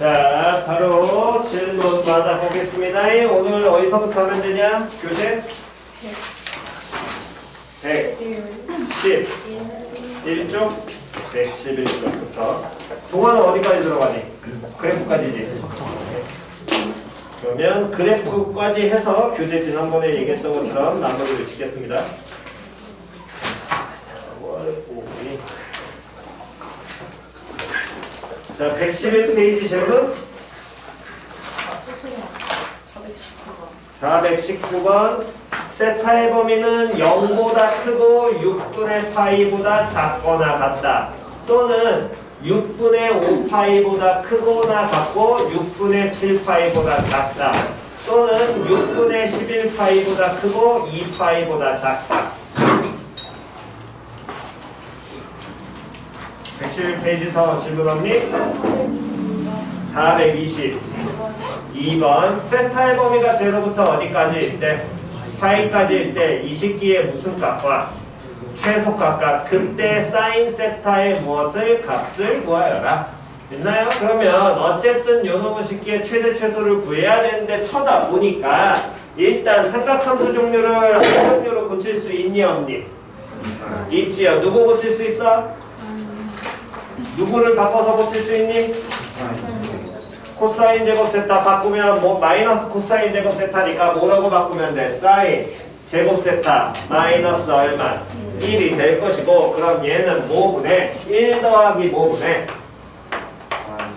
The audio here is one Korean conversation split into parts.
자, 바로 질문 받아보겠습니다. 오늘 어디서부터 하면 되냐? 교재? 111쪽? 111쪽부터. 동화는 어디까지 들어가니? 그래프까지지. 그러면 그래프까지 해서 교재 지난번에 얘기했던 것처럼 나머지를 짓겠습니다. 자, 111페이지 질문 419번. 세타의 범위는 0보다 크고 6분의 파이보다 작거나 같다. 또는 6분의 5파이보다 크거나 같고 6분의 7파이보다 작다. 또는 6분의 11파이보다 크고 2파이보다 작다. 111페이지 질문 없니? 422번. 세타의 범위가 제로부터 어디까지일 때? 파이까지일 때 이 식기의 무슨 값과 최소값과 그때 사인 세타의 무엇을 값을 구하여라. 됐나요? 그러면 어쨌든 요놈의 식기의 최대 최소를 구해야 되는데 쳐다보니까 일단 삼각함수 종류를 한 종류로 고칠 수 있니 없니? 있지요. 누구 고칠 수 있어? 누구를 바꿔서 고칠 수 있니? 코사인 제곱 세타 바꾸면 뭐 마이너스 코사인 제곱 세타니까 뭐라고 바꾸면 돼? 사인 제곱 세타 마이너스 얼마? 1이 될 것이고, 그럼 얘는 뭐분의 1 더하기 뭐분의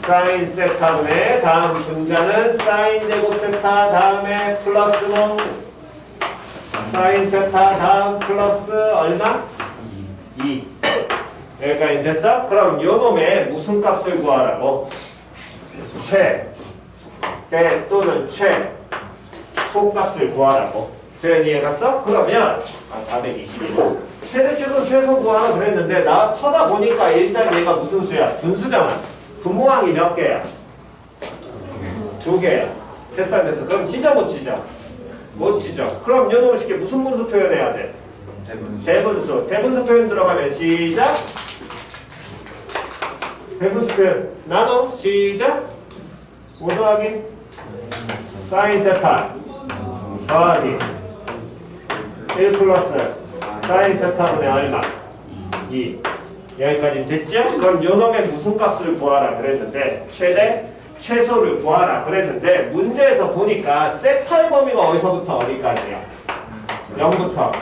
사인 세타분의 다음 분자는 사인 제곱 세타 다음에 플러스 뭐 사인 세타 다음 플러스 얼마? 2. 여기까지 됐어? 그럼 요놈의 무슨 값을 구하라고? 때 또는 소값을 구하라고. 표현 이해갔어? 그러면 422번. 최대 최소 최소 구하라 그랬는데 나 쳐다보니까 일단 얘가 무슨 수야? 분수잖아. 분모항이 몇 개야? 2개야. 됐어 안 됐어? 그럼 치죠 못 치죠? 못 치죠. 그럼 요놈을 쉽게 무슨 분수 표현해야 돼? 대분수. 대분수 표현 들어가면 시작. 대분수 표현 나눠. 시작. 5 더하기 사인 세타 더하기 1 플러스 사인 세타분의 얼마? 2. 여기까지 됐죠? 그럼 요놈의 무슨 값을 구하라 그랬는데 최대 최소를 구하라 그랬는데 문제에서 보니까 세타의 범위가 어디서부터 어디까지야? 0부터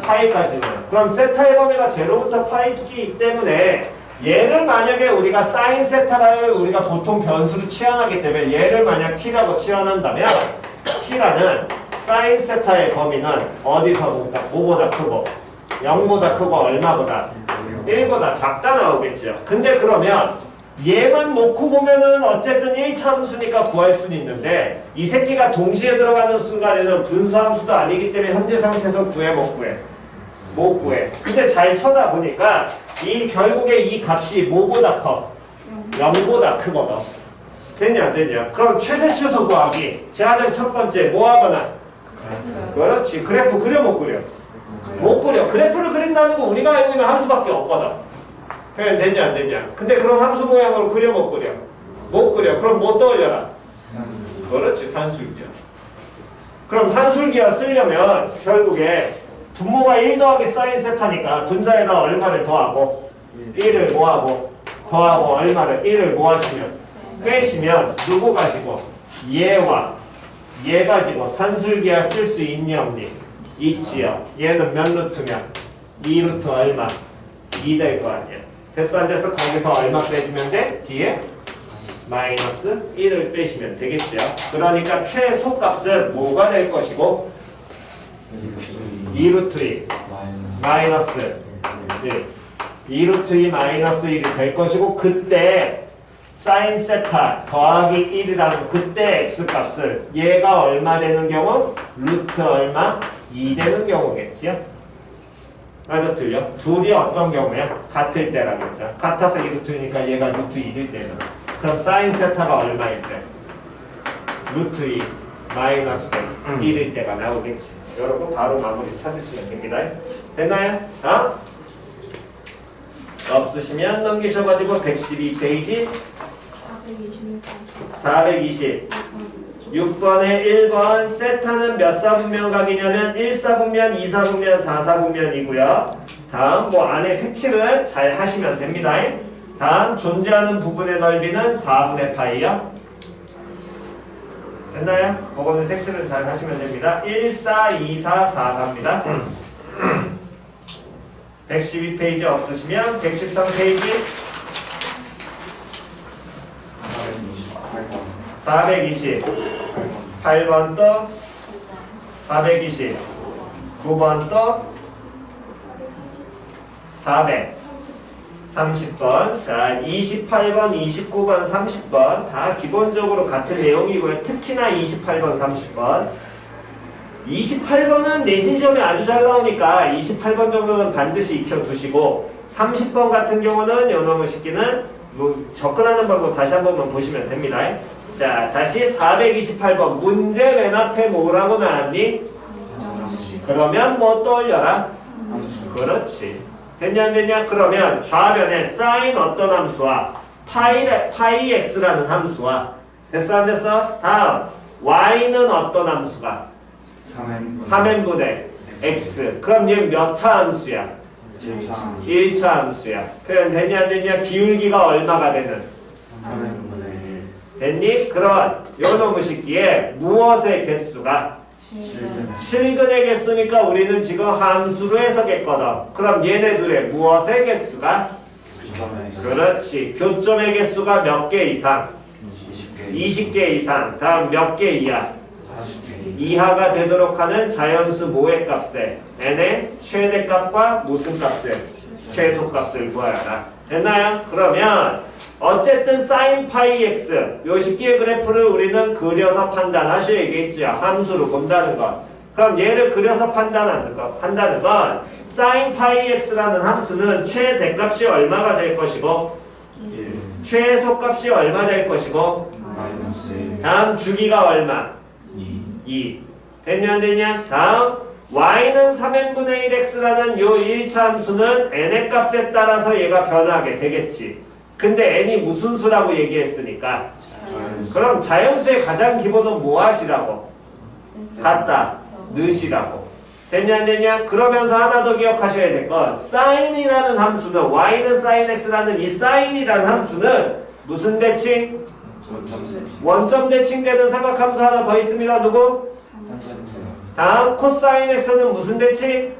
파이까지는. 그럼 세타의 범위가 제로부터 파이기 때문에 얘를 만약에 우리가 사인 세타를 우리가 보통 변수로 치환하기 때문에 얘를 만약 t라고 치환한다면 t라는 사인 세타의 범위는 어디서부터 뭐보다 크고 0보다 크고 얼마보다 1보다 작다 나오겠죠. 근데 그러면 얘만 놓고 보면은 어쨌든 1차 함수니까 구할 수는 있는데 이 새끼가 동시에 들어가는 순간에는 분수 함수도 아니기 때문에 현재 상태에서 구해 못 구해? 못 구해. 근데 잘 쳐다보니까 이 결국에 이 값이 뭐보다 커? 0보다 크거든. 됐냐 안 됐냐? 그럼 최대 최소 구하기. 제하장 첫 번째 뭐 하거나? 그렇지. 그래프 그려 못 그려? 못 그려. 그래프를 그린다는 거 우리가 알고 있는 함수밖에 없거든. 표현 됐냐 안 됐냐? 근데 그럼 함수 모양으로 그려 못 그려? 못 그려. 그럼 뭐 떠올려라? 그렇지. 산술기야. 그럼 산술기야 쓰려면 결국에 분모가 1 더하기 사인 세타니까 분자에다 얼마를 더하고 1을 뭐하고 더하고 얼마를 1을 뭐하시면 빼시면 누구 가지고 얘와 얘 가지고 산술기하 쓸 수 있니 없니? 있지요. 얘는 몇 루트면 2루트 얼마? 2 될 거 아니야. 됐어 안 됐어? 거기서 얼마 빼주면 돼? 뒤에 마이너스 1을 빼시면 되겠죠. 그러니까 최소값은 뭐가 될 것이고 2루트 2 마이너스 1 2루트 2 마이너스 1이 될 것이고 그때 사인 세타 더하기 1이라는 그때 x값은 얘가 얼마 되는 경우? 루트 얼마? 2 되는 경우겠지요? 맞아 틀려? 둘이 어떤 경우야? 같을 때라겠죠. 같아서 2루트니까 얘가 루트 1일 때잖아. 그럼 사인 세타가 얼마일 때? 루트 2 마이너스 1일 때가 나오겠지. 여러분 바로 마무리 찾으시면 됩니다. 됐나요? 없으시면 넘기셔가지고 112페이지 420. 6번에 1번 세타는 몇 사분면각이냐면 1사분면, 2사분면, 4사분면이고요. 다음 뭐 안에 색칠은 잘 하시면 됩니다. 다음 존재하는 부분의 넓이는 4분의 파이요. 됐나요? 그거는 색칠은 잘 하시면 됩니다. 1, 4, 2, 4, 4, 4입니다. 112페이지 없으시면 113페이지 420 8번 또 420 9번 또 400 30번 자 28번 29번 30번 다 기본적으로 같은 내용이고요. 특히나 28번 30번 28번은 내신 시험에 아주 잘 나오니까 28번 정도는 반드시 익혀두시고 30번 같은 경우는 요놈의 식기는 뭐 접근하는 방법 다시 한 번만 보시면 됩니다. 자 다시 428번 문제 맨 앞에 뭐라고 나왔니? 그러면 뭐 떠올려라? 그렇지. 됐냐 안 됐냐? 그러면 좌변에 사인 어떤 함수와 파이 x라는 함수와 됐어 안 됐어? 다음 y는 어떤 함수가? 3n분의 x. 그럼 얘 몇 차 함수야? 1차 함수야. 표현 되냐 안 되냐? 기울기가 얼마가 되는? 3n분의 1. 됐니? 그런 요놈의 식기에 무엇의 개수가? 실근의 개수니까 우리는 지금 함수로 해석했거든. 그럼 얘네들의 무엇의 개수가? 그렇지. 교점의 개수가 몇 개 이상? 20개 이상. 다음 몇 개 이하? 40개 이하가 되도록 하는 자연수 모의 값에 n의 최대값과 무슨 값을? 최소값을 구하라. 됐나요? 그러면 어쨌든 sin 파이 x 요 식기의 그래프를 우리는 그려서 판단하셔 얘기했죠. 함수로 본다는 것. 그럼 얘를 그려서 판단하는 건 sin 파이 x라는 함수는 최대값이 얼마가 될 것이고 1 최소값이 얼마 될 것이고 마이너스 1 다음 주기가 얼마? 2. 됐냐 안 됐냐? 다음 y는 3n분의 1x라는 요 1차 함수는 n의 값에 따라서 얘가 변하게 되겠지. 근데 n이 무슨 수라고 얘기했으니까 그럼 자연수의 가장 기본은 뭐 하시라고? 같다, 넣으시라고. 됐냐 안 됐냐? 그러면서 하나 더 기억하셔야 될 건 sine이라는 함수는 y는 sin x라는 이 sine이라는 함수는 무슨 대칭? 원점 대칭되는 삼각함수 하나 더 있습니다. 누구? 다음 코사인 x는 무슨 대칭?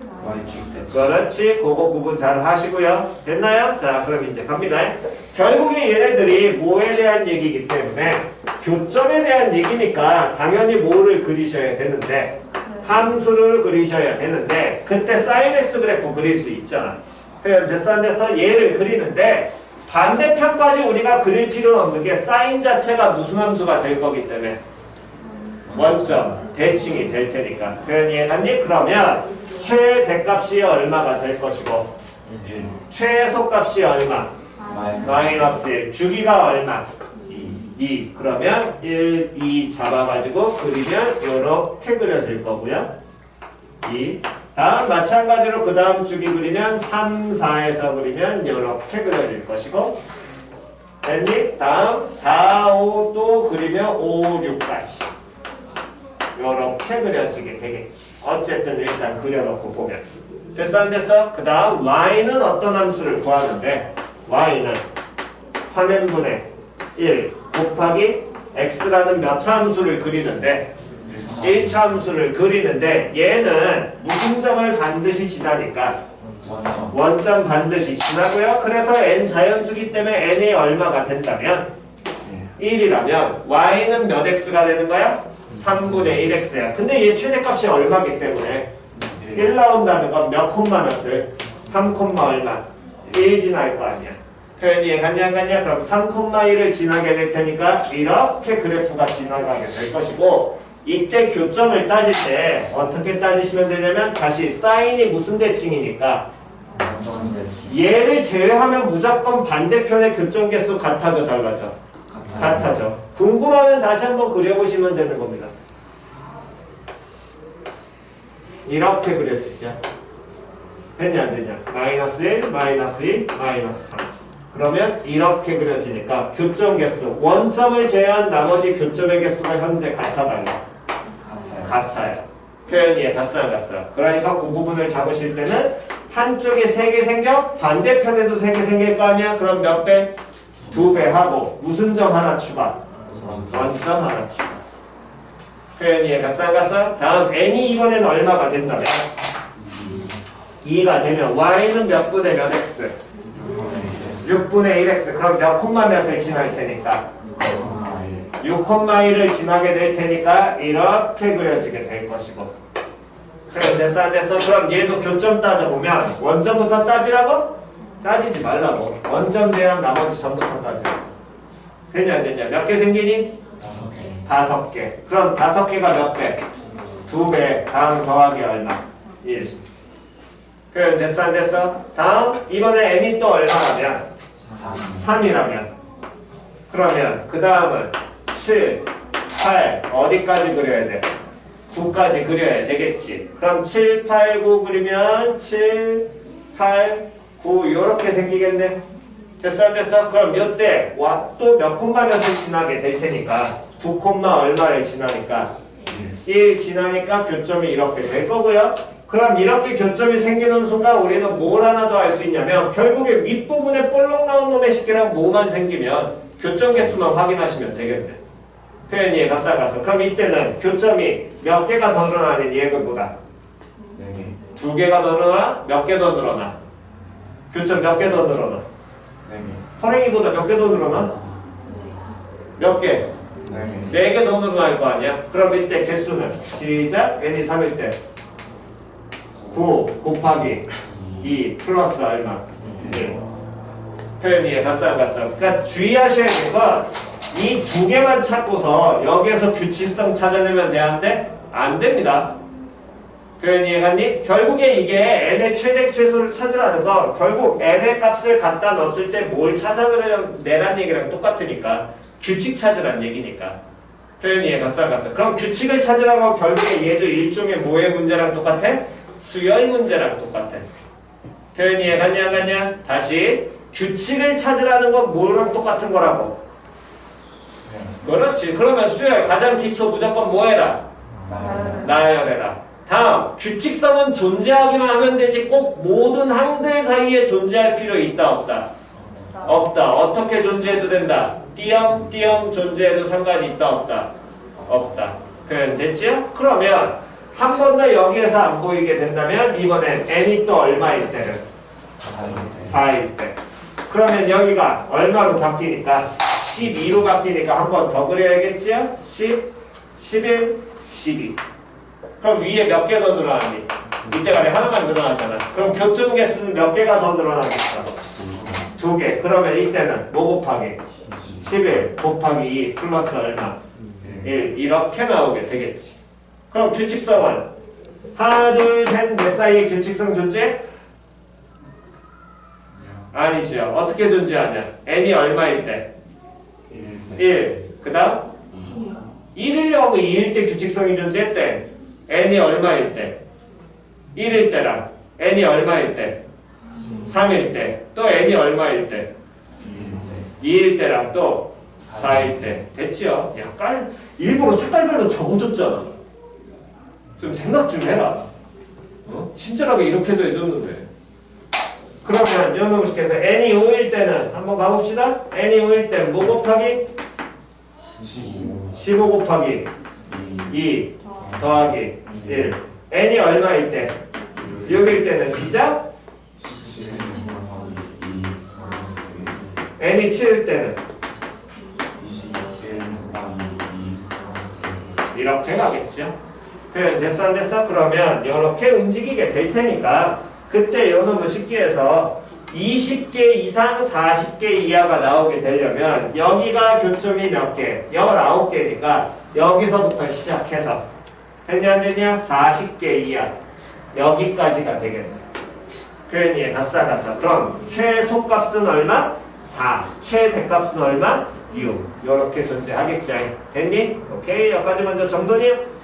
그렇지. 그거 구분 잘 하시고요. 됐나요? 자 그럼 이제 갑니다. 결국에 얘네들이 뭐에 대한 얘기이기 때문에 교점에 대한 얘기니까 당연히 뭐를 그리셔야 되는데 함수를 그리셔야 되는데 그때 sin x 그래프 그릴 수 있잖아. 표현 됐어 안 됐어? 얘를 그리는데 반대편까지 우리가 그릴 필요는 없는 게 sin 자체가 무슨 함수가 될 거기 때문에 원점 대칭이 될 테니까. 표현 이해갔니? 그러면 최대값이 얼마가 될 것이고 1 최소값이 얼마? 마이너스 1. 주기가 얼마? 2. 그러면 1, 2 잡아가지고 그리면 이렇게 그려질 거고요. 2. 다음 마찬가지로 그 다음 주기 그리면 3, 4에서 그리면 이렇게 그려질 것이고 됐니? 다음 4, 5 또 그리면 5, 6까지 이렇게 그려지게 되겠지. 어쨌든 일단 그려놓고 보면 됐어 안 됐어? 그 다음 y는 어떤 함수를 구하는데 y는 3n분의 1 곱하기 x라는 몇 차 함수를 그리는데 1차 함수를 그리는데 얘는 무슨 점을 반드시 지나니까 원점 반드시 지나고요. 그래서 n 자연수기 때문에 n이 얼마가 된다면 1이라면 y는 몇 x가 되는 거야? 3분의 1x야. 근데 얘 최대값이 얼마기 때문에 1 나온다는 건 몇 콤마 몇을? 3 콤마 얼마? 1 지날 거 아니야. 표현이 이해갔냐 안 갔냐? 그럼 3,1을 지나게 될 테니까 이렇게 그래프가 지나가게 될 것이고 이때 교점을 따질 때 어떻게 따지시면 되냐면 다시 사인이 무슨 대칭이니까 얘를 제외하면 무조건 반대편의 교점 개수 같아져 달라져? 같아져. 궁금하면 다시 한번 그려보시면 되는 겁니다. 이렇게 그려지죠. 됐냐 안 됐냐? 마이너스 1, 마이너스 2, 마이너스 3. 그러면 이렇게 그려지니까 교점 개수 원점을 제외한 나머지 교점의 개수가 현재 같아 달라? 같아요. 표현이 같어 안 같어? 그러니까 그 부분을 잡으실 때는 한쪽에 3개 생겨 반대편에도 3개 생길 거 아니야? 그럼 몇 배? 2배 하고 무슨 점 하나 추가? 원점 하나 추가. 표현이 같어 안 같어? 다음 n이 이번엔 얼마가 된다면? 2가 되면 y는 몇 분의 몇 x? 6분의 1x. 그럼 몇 콤마 몇을 지날 테니까? 6,1을 지나게 될 테니까 이렇게 그려지게 될 것이고. 그럼 됐어 안 됐어? 그럼 얘도 교점 따져보면 원점부터 따지라고? 따지지 말라고. 원점 제한 나머지 점부터 따지라고. 되냐 안 되냐? 몇 개 생기니? 5개. 그럼 5개가 몇 배? 2배. 다음 더하기 얼마? 1. 그럼 됐어 안 됐어? 다음 이번에 n이 또 얼마라면? 3이라면 그러면 그 다음은 7, 8 어디까지 그려야 돼? 9까지 그려야 되겠지. 그럼 7, 8, 9 그리면 7, 8, 9 요렇게 생기겠네. 됐어 안 됐어? 그럼 몇 대? 또 몇 콤마 몇을 지나게 될 테니까 9 콤마 얼마를 지나니까 1 지나니까 교점이 이렇게 될 거고요. 그럼 이렇게 교점이 생기는 순간 우리는 뭘 하나 더 할 수 있냐면 결국에 윗부분에 볼록 나온 놈의 식계랑 뭐만 생기면 교점 개수만 확인하시면 되겠네. 표현이 갔어. 그럼 이때는 교점이 몇 개가 더 늘어나는 예금보다 2개가 더 늘어나? 몇 개 더 늘어나? 교점 몇 개 더 늘어나? 허랭이보다 몇 개 더 늘어나? 몇 개? 4개 더 늘어날 거 아니야? 그럼 이때 개수는 시작 n이 3일 때 9 곱하기 2 플러스 얼마? 1. 표현이 갔어. 그러니까 주의하셔야 될 건 이 2개만 찾고서 여기에서 규칙성 찾아내면 되는데 안 됩니다. 표현이 해갔니? 결국에 이게 n의 최대 최소를 찾으라는 건 결국 n의 값을 갖다 넣었을 때 뭘 찾아내란 얘기랑 똑같으니까 규칙 찾으란 얘기니까. 표현이 해갔어. 그럼 규칙을 찾으라고 결국에 얘도 일종의 뭐의 문제랑 똑같아? 수열 문제랑 똑같아. 표현이 해갔냐 안 갔냐? 다시 규칙을 찾으라는 건 뭐랑 똑같은 거라고? 그렇지. 그러면 수열 가장 기초 무조건 뭐 해라? 나열해라. 다음 규칙성은 존재하기만 하면 되지 꼭 모든 항들 사이에 존재할 필요 있다 없다? 없다. 어떻게 존재해도 된다? 띄엄띄엄 존재해도 상관이 있다 없다? 없다. 표현 됐지요? 그러면 한 번 더 여기에서 안 보이게 된다면 이번엔 n이 또 얼마일 때는? 4일 때. 그러면 여기가 얼마로 바뀌니까? 12로 바뀌니까 한 번 더 그려야겠지요? 10, 11, 12. 그럼 위에 몇 개 더 늘어나니? 이때까지 하나만 늘어나잖아. 그럼 교점 개수는 몇 개가 더 늘어나겠어? 2개. 그러면 이때는 뭐 곱하기? 11 곱하기 2 플러스 얼마? 1. 이렇게 나오게 되겠지. 그럼 규칙성은 하나, 둘, 셋, 넷 사이에 규칙성 존재? 아니죠. 어떻게 존재하냐? n이 얼마일 때? 1. 그 다음? 1이려고 2일 때 규칙성이 존재했대. n이 얼마일 때? 1일 때랑 n이 얼마일 때? 3일 때. 또 n이 얼마일 때? 2일 때랑 또 4일 때. 됐지요? 약간 일부러 색깔별로 적어줬잖아. 좀 생각 좀 해라. 친절하게 이렇게도 해줬는데. 그러면 연놈식에서 n이 5일 때는 한번 가봅시다. n이 5일 때는 뭐 곱하기? 15 곱하기 2 더하기 1. n이 얼마일 때? 6일 때는 시작? n이 7일 때는? 이렇게 가겠죠. 표현 됐어 안 됐어? 그러면 이렇게 움직이게 될 테니까 그때 요놈의 식기에서 20개 이상 40개 이하가 나오게 되려면 여기가 교점이 몇 개? 19개니까 여기서부터 시작해서 됐냐 안 됐냐? 40개 이하 여기까지가 되겠네. 표현이 갔어. 그럼 최소값은 얼마? 4. 최대값은 얼마? 6. 요렇게 존재하겠지. 됐니? 오케이. 여기까지 먼저 정돈이요.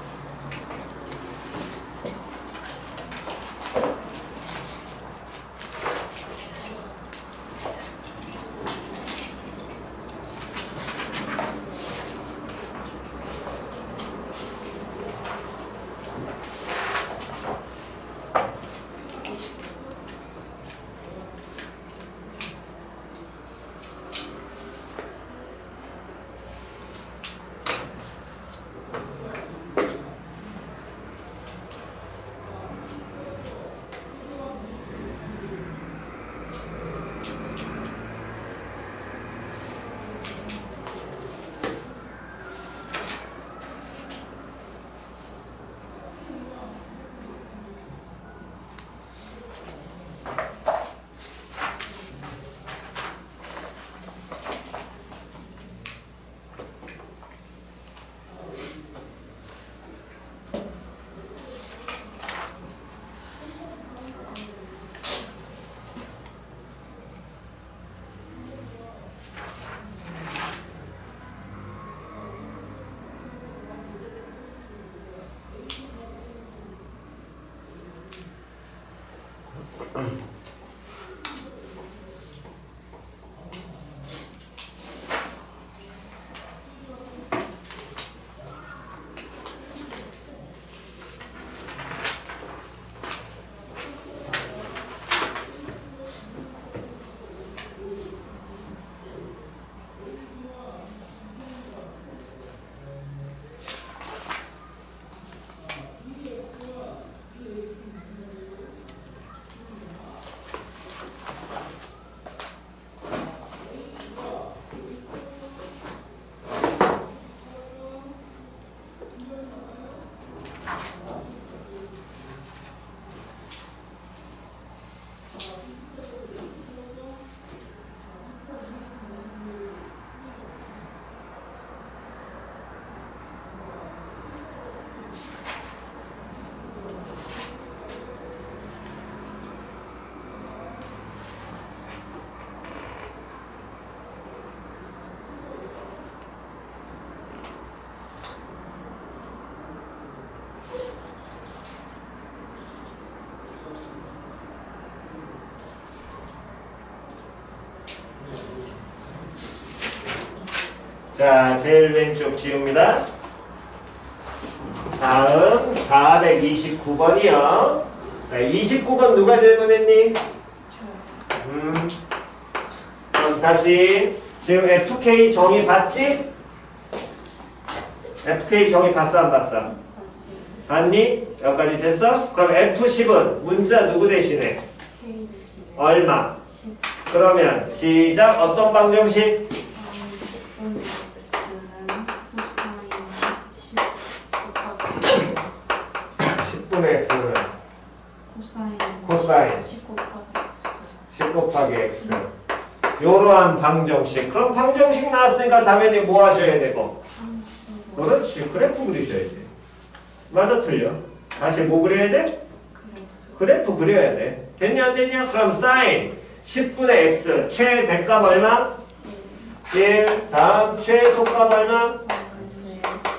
자, 제일 왼쪽 지웁니다. 다음 429번이요. 29번 누가 질문했니? 그럼 다시 지금 FK 정의 봤지? FK 정의 봤어 안 봤어? 봤니? 여기까지 됐어? 그럼 F10은 문자 누구 대신에? 얼마? 그러면 시작. 어떤 방정식? 10분의 x는 코사인 10 곱하기 x. 요러한 방정식. 그럼 방정식 나왔으니까 당연히 뭐 하셔야 되고? 그렇지. 그래프 그리셔야지. 맞아 틀려? 다시 뭐 그려야 돼? 그래프 그려야 돼. 됐냐 안 됐냐? 그럼 사인 10분의 x 최대값 얼마? 1. 다음 최소값 얼마?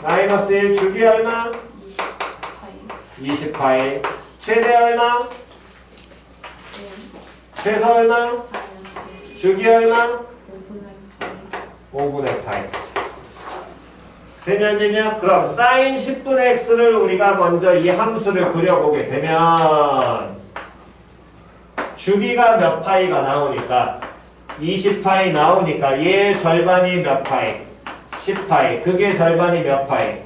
마이너스 1. 주기 얼마? 20파이. 최대 얼마? 최소 얼마? 주기 얼마? 5분의 파이. 되냐 안 되냐? 그럼 사인 10분의 x를 우리가 먼저 이 함수를 그려보게 되면 주기가 몇 파이가 나오니까 20파이 나오니까 얘 절반이 몇 파이? 10파이. 그게 절반이 몇 파이?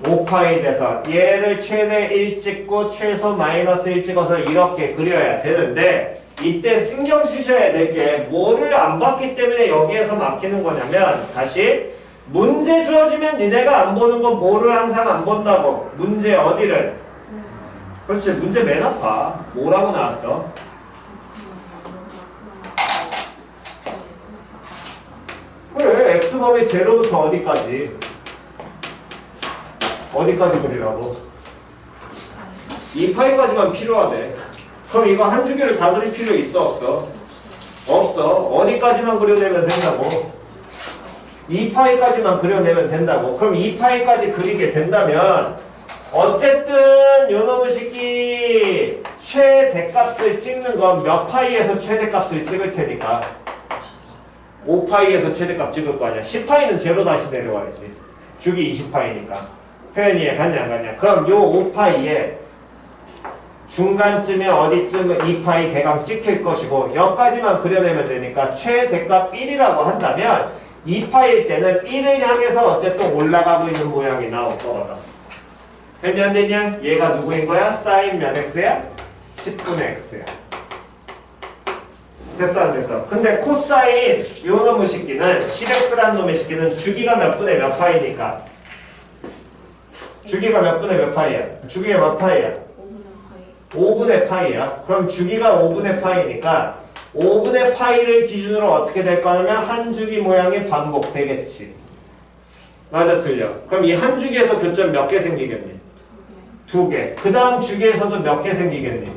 5파이 돼서 얘를 최대 1 찍고 최소 마이너스 1 찍어서 이렇게 그려야 되는데 이때 신경 쓰셔야 될 게 뭐를 안 봤기 때문에 여기에서 막히는 거냐면 다시 문제 주어지면 니네가 안 보는 건 뭐를 항상 안 본다고? 문제 어디를? 그렇지. 문제 맨 앞아. 뭐라고 나왔어? 그래. x범위 제로부터 어디까지? 어디까지 그리라고? 2파이까지만 필요하대. 그럼 이거 한 주기를 다 그릴 필요 있어 없어? 없어. 어디까지만 그려내면 된다고? 2파이까지만 그려내면 된다고. 그럼 2파이까지 그리게 된다면 어쨌든 요놈의 식이 최대값을 찍는 건 몇 파이에서 최대값을 찍을 테니까 5파이에서 최대값 찍을 거 아니야. 10파이는 제로 다시 내려와야지. 주기 20파이니까. 표현이 갔냐 안 갔냐. 그럼 요 5파이에 중간쯤에 어디쯤 2파이 대강 찍힐 것이고 여기까지만 그려내면 되니까 최대값 1이라고 한다면 2파일 때는 1을 향해서 어쨌든 올라가고 있는 모양이 나올 거거든. 됐냐 안 됐냐? 얘가 누구인 거야? 사인 몇 x야? 10분의 x야. 됐어 안 됐어? 근데 코사인 요 놈의 식기는 10x라는 놈의 식기는 주기가 몇 분의 몇 파이니까 주기가 몇 분의 몇 파이야? 주기가 몇 파이야? 5분의 파이야. 그럼 주기가 5분의 파이니까 5분의 파이를 기준으로 어떻게 될 거냐면 한 주기 모양이 반복되겠지. 맞아 틀려? 그럼 이 한 주기에서 교점 몇 개 생기겠니? 2개. 그 다음 주기에서도 몇 개 생기겠니?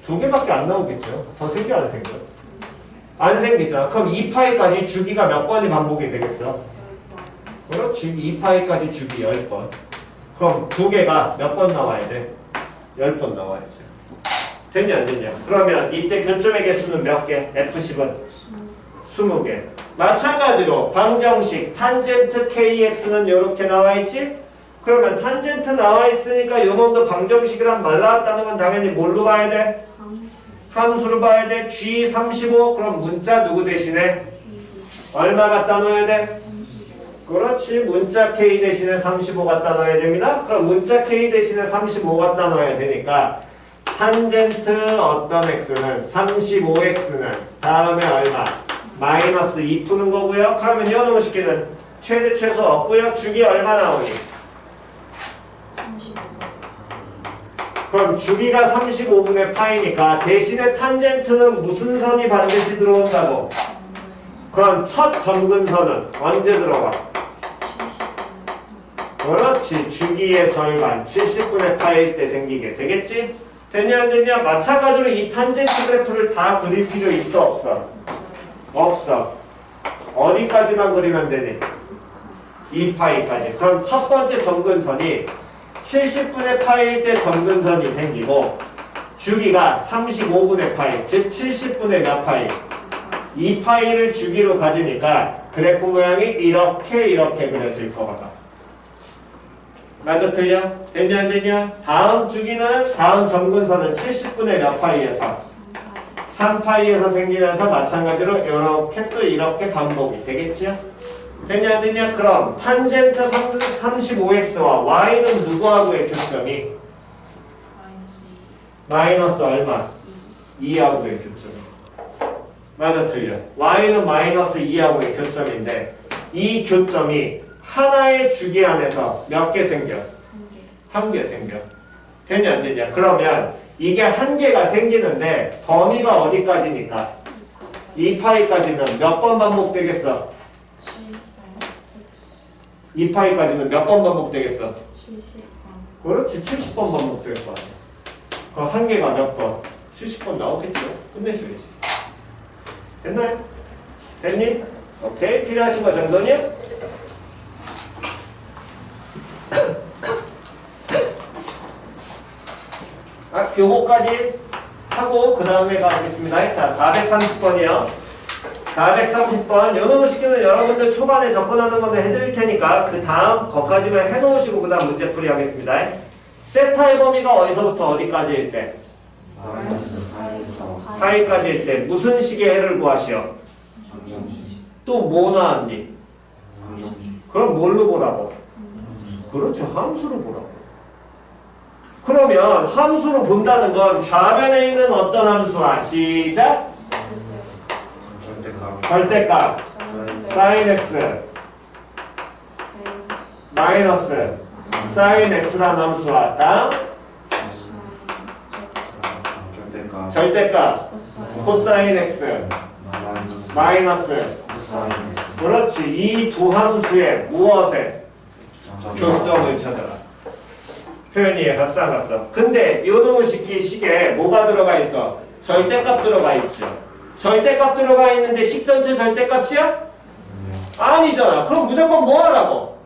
2개밖에 안 나오겠죠. 더 생겨 안 생겨? 안 생기죠. 그럼 2파이까지 주기가 몇 번이 반복이 되겠어? 그렇지. 2파이까지 주기 10번. 그럼 2개가 몇 번 나와야 돼? 10번 나와야지. 됐냐 안 됐냐? 그러면 이때 교점의 개수는 몇 개? F10은 20개. 마찬가지로 방정식 탄젠트 KX는 이렇게 나와있지? 그러면 탄젠트 나와있으니까 요놈도 방정식이란 말 나왔다는 건 당연히 뭘로 봐야 돼? 함수로 봐야 돼. G35. 그럼 문자 누구 대신에? 얼마 갖다 넣어야 돼? 그렇지. 문자 K 대신에 35 갖다 넣어야 됩니다. 그럼 문자 K 대신에 35 갖다 넣어야 되니까 탄젠트 어떤 x는 35x는 다음에 얼마? 마이너스 2 푸는 거고요. 그러면 이놈의 식기는 최대 최소 없고요. 주기 얼마 나오니? 그럼 주기가 35분의 파이니까 대신에 탄젠트는 무슨 선이 반드시 들어온다고? 그럼 첫 점근선은 언제 들어가? 그렇지. 주기의 절반 70분의 파일 때 생기게 되겠지? 됐냐 안 됐냐? 마찬가지로 이 탄젠트 그래프를 다 그릴 필요 있어 없어? 없어. 어디까지만 그리면 되니? 2파이까지. 그럼 첫 번째 점근선이 70분의 파일 때 점근선이 생기고 주기가 35분의 파이, 즉 70분의 몇 파이? 2파이를 주기로 가지니까 그래프 모양이 이렇게 그려질 거거든. 맞아 틀려? 됐냐 안 됐냐? 다음 주기는 다음 점근선은 70분의 몇 파이에서 3파이에서 생기면서 마찬가지로 이렇게 또 이렇게 반복이 되겠죠? 됐냐 안 됐냐? 그럼 탄젠트 35x와 y는 누구하고의 교점이? 마이너스 얼마? 2하고의 교점. 맞아 틀려? y는 마이너스 2하고의 교점인데 이 교점이 하나의 주기 안에서 몇 개 생겨? 한 개 생겨. 됐냐 안 됐냐? 그러면 이게 한 개가 생기는데 범위가 어디까지니까? 2파이까지는 몇 번 반복되겠어? 2파이까지는 몇 번 반복되겠어? 70번. 그렇지, 70번 반복될 거 아니야. 그럼 한 개가 몇 번? 70번 나오겠죠? 끝내셔야지. 됐나요? 됐니? 오케이. 필요하신 거 정도냐? 요거까지 하고 그 다음에 가보겠습니다. 자, 430번이요. 430번 요놈의 식기는 여러분들 초반에 접근하는 건데 해드릴 테니까 그 다음 거까지만 해놓으시고 그 다음 문제풀이 하겠습니다. 세타의 범위가 어디서부터 어디까지일 때? 파이까지일 때 무슨 식의 해를 구하시오? 또 뭐 나왔니? 그럼 뭘로 보라고? 그렇죠. 함수로 보라고. 그러면 함수로 본다는 건 좌변에 있는 어떤 함수와 시작? 절대값 sin x 마이너스 sin x라는 함수와 다음 절대값 코사인 x 마이너스 그렇지. 이 두 함수의 무엇에 교점을 찾아라. 표현이 갔어 안 갔어? 근데 요놈의 식에 뭐가 들어가 있어? 절대값 들어가 있죠. 절대값 들어가 있는데 식 전체 절대값이야? 아니잖아. 그럼 무조건 뭐 하라고?